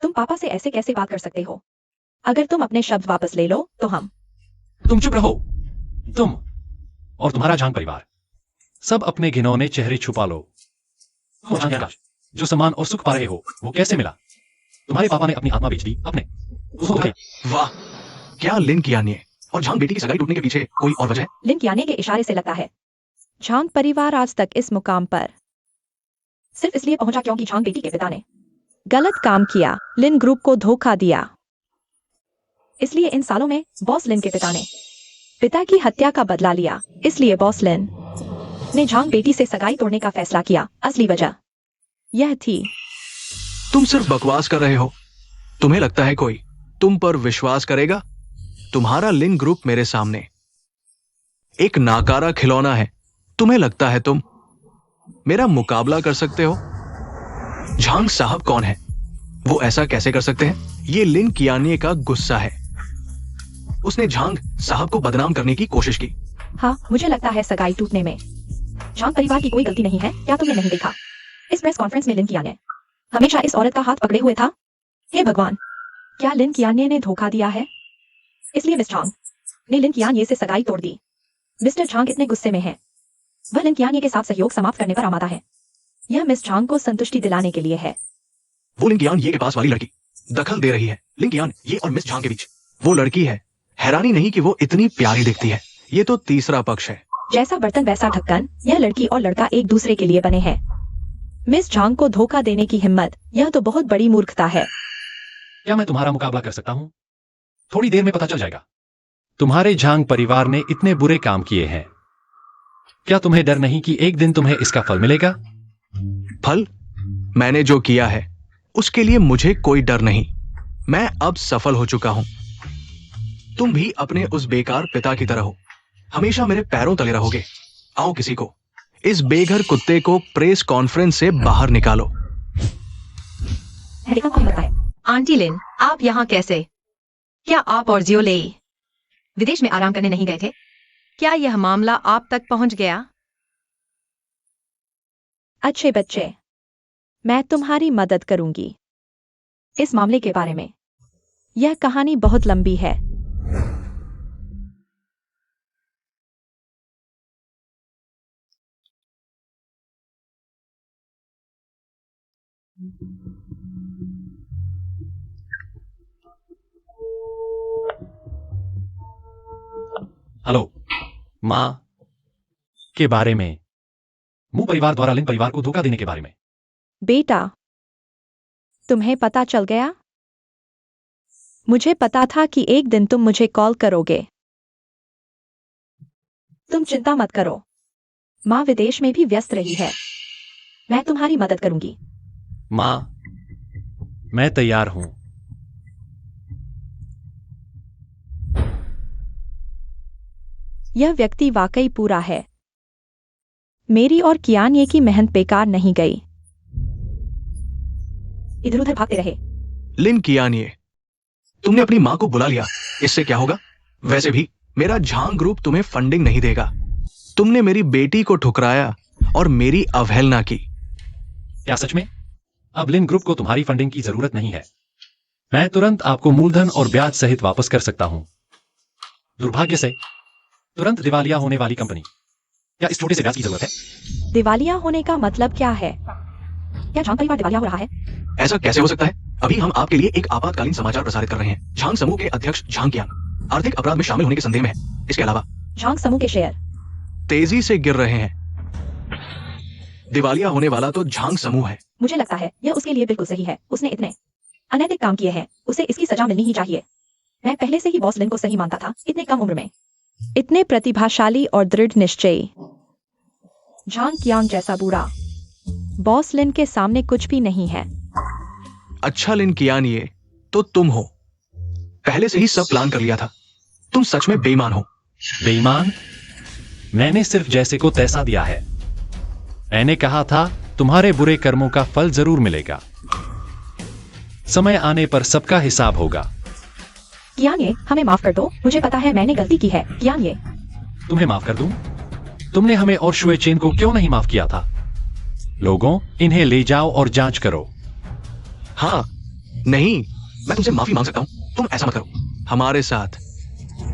तुम पापा से ऐसे कैसे बात कर सकते हो? अगर तुम अपने शब्द वापस ले लो तो हम। तुम चुप रहो। तुम और तुम्हारा झांग परिवार सब अपने घिनौने चेहरे छुपा लो। तुम झांग का जो सम्मान और सुख पा रहे हो वो कैसे मिला? तुम्हारे पापा ने अपनी आत्मा बेच दी अपने उसको खाई। वाह, क्या लिन कियानिए और झांग बेटी की सगाई टूटने के पीछे कोई और वजह है? लिन कियानिए के इशारे से लगता है झांग परिवार आज तक इस मुकाम पर सिर्फ इसलिए पहुंचा क्योंकि झांग बेटी के पिता ने गलत काम किया, लिन ग्रुप को धोखा दिया। इसलिए इन सालों में बॉस लिन के पिता ने पिता की हत्या का बदला लिया। इसलिए बॉस लिन ने झांग बेटी से सगाई तोड़ने का फैसला किया। असली वजह यह थी। तुम सिर्फ बकवास कर रहे हो। तुम्हें लगता है कोई तुम पर विश्वास करेगा? तुम्हारा लिन ग्रुप मेरे सामने एक नाकारा खिलौना है। तुम्हें लगता है तुम मेरा मुकाबला कर सकते हो? झांग साहब कौन है? वो ऐसा कैसे कर सकते हैं? ये लिन कियानिए का गुस्सा है। उसने झांग साहब को बदनाम करने की कोशिश की। हाँ, मुझे लगता है सगाई टूटने में झांग परिवार की कोई गलती नहीं है। क्या तुमने नहीं देखा इस प्रेस कॉन्फ्रेंस में लिन कियानिए हमेशा इस औरत का हाथ पकड़े हुए था? हे भगवान, क्या लिन कियानिए ने धोखा दिया है? इसलिए मिस झांग ने लिन कियानिए से सगाई तोड़ दी। मिस्टर झांग इतने गुस्से में है, वह लिन कियानिए के साथ सहयोग समाप्त करने पर आमादा है। यह मिस झांग को संतुष्टि दिलाने के लिए है। वो लिन कियान ये के पास वाली लड़की दखल दे रही है। लिन कियान ये और मिस झांग के बीच वो लड़की है। हैरानी नहीं कि वो इतनी प्यारी दिखती है। ये तो तीसरा पक्ष है। जैसा बर्तन वैसा ढक्कन, यह लड़की और लड़का एक दूसरे के लिए बने हैं। मिस झांग को धोखा देने की हिम्मत, यह तो बहुत बड़ी मूर्खता है। क्या मैं तुम्हारा मुकाबला कर सकता हूं? थोड़ी देर में पता चल जाएगा। तुम्हारे झांग परिवार ने इतने बुरे काम किए हैं, क्या तुम्हें डर नहीं कि एक दिन तुम्हें इसका फल मिलेगा? फल? मैंने जो किया है उसके लिए मुझे कोई डर नहीं। मैं अब सफल हो चुका हूं। तुम भी अपने उस बेकार पिता की तरह हो, हमेशा मेरे पैरों तले रहोगे। आओ किसी को इस बेघर कुत्ते को प्रेस कॉन्फ्रेंस से बाहर निकालो। आंटी लिन, आप यहाँ कैसे? क्या आप और जियो ले विदेश में आराम करने नहीं गए थे? क्या यह मामला आप तक पहुंच गया? अच्छे बच्चे, मैं तुम्हारी मदद करूंगी इस मामले के बारे में। यह कहानी बहुत लंबी है। हेलो। माँ के बारे में, मू परिवार द्वारा लिन परिवार को धोखा देने के बारे में। बेटा, तुम्हें पता चल गया? मुझे पता था कि एक दिन तुम मुझे कॉल करोगे। तुम चिंता मत करो, माँ विदेश में भी व्यस्त रही है। मैं तुम्हारी मदद करूंगी। माँ, मैं तैयार हूं। यह व्यक्ति वाकई पूरा है। मेरी और कियान्ये की मेहनत बेकार नहीं गई। इधर उधर भागते रहे। लिन कियान्ये, तुमने अपनी माँ को बुला लिया, इससे क्या होगा? वैसे भी मेरा झांग ग्रुप तुम्हें फंडिंग नहीं देगा। तुमने मेरी बेटी को ठुकराया और मेरी अवहेलना की। क्या सच में? अब लिन ग्रुप को तुम्हारी फंडिंग की जरूरत नहीं है। मैं तुरंत आपको मूलधन और ब्याज सहित वापस कर सकता हूं। दुर्भाग्य से तुरंत दिवालिया होने वाली कंपनी। क्या इस छोटे से ब्याज की जरूरत है? दिवालिया होने का मतलब क्या है? क्या झांग परिवार दिवालिया हो रहा है? ऐसा कैसे हो सकता है? अभी हम आपके लिए एक आपातकालीन समाचार प्रसारित कर रहे हैं। झांग समूह के अध्यक्ष झांग कियान आर्थिक अपराध में शामिल होने के संदेह में है। इसके अलावा झांग समूह के शेयर तेजी से गिर रहे हैं। दिवालिया होने वाला तो झांग समूह है। मुझे लगता है यह उसके लिए बिल्कुल सही है। उसने इतने अनैतिक काम किए हैं, उसे इसकी सजा मिलनी ही चाहिए। मैं पहले से ही बॉस लिन को सही मानता था, इतने कम उम्र में। इतने प्रतिभाशाली और दृढ़ निश्चयी। झांग कियांग जैसा बूढ़ा। बॉस लिन के सामने कुछ भी नहीं है। अच्छा लिन कियान्ये, तो तुम हो। पहले से ही सब प्लान कर लिया था। तुम सच में बेईमान हो। बेईमान? मैंने सिर्फ जैसे को तैसा दिया है। मैंने कहा था तुम्हारे बुरे कर्मों का फल जरूर मिलेगा। समय आने पर सबका हिसाब होगा। कियांग, हमें माफ कर दो। मुझे पता है मैंने गलती की है। कियांग, तुम्हें माफ कर दूं? तुमने हमें और शुए चेन को क्यों नहीं माफ किया था? लोगों, इन्हें ले जाओ और जांच करो। हाँ, नहीं, मैं तुमसे माफी मांग सकता हूं। तुम ऐसा मत करो। हमारे साथ।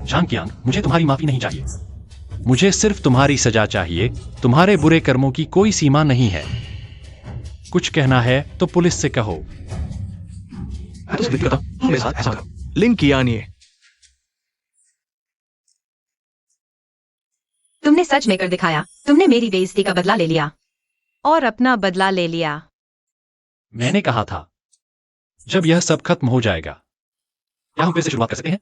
झांग कियांग, मुझे तुम्हारी माफी नहीं चाहिए। मुझे सिर्फ तुम्हारी सजा चाहिए। तुम्हारे बुरे कर्मों की कोई सीमा नहीं है। कुछ कहना है तो पुलिस से कहो। मैं तुमसे विनती करता हूं, तुम मेरे साथ ऐसा करो। लिन कियान्ये, तुमने सच में कर दिखाया। तुमने मेरी बेइज्जती का बदला ले लिया और अपना बदला ले लिया। मैंने कहा था जब यह सब खत्म हो जाएगा। क्या हम फिर से शुरुआत कर सकते हैं?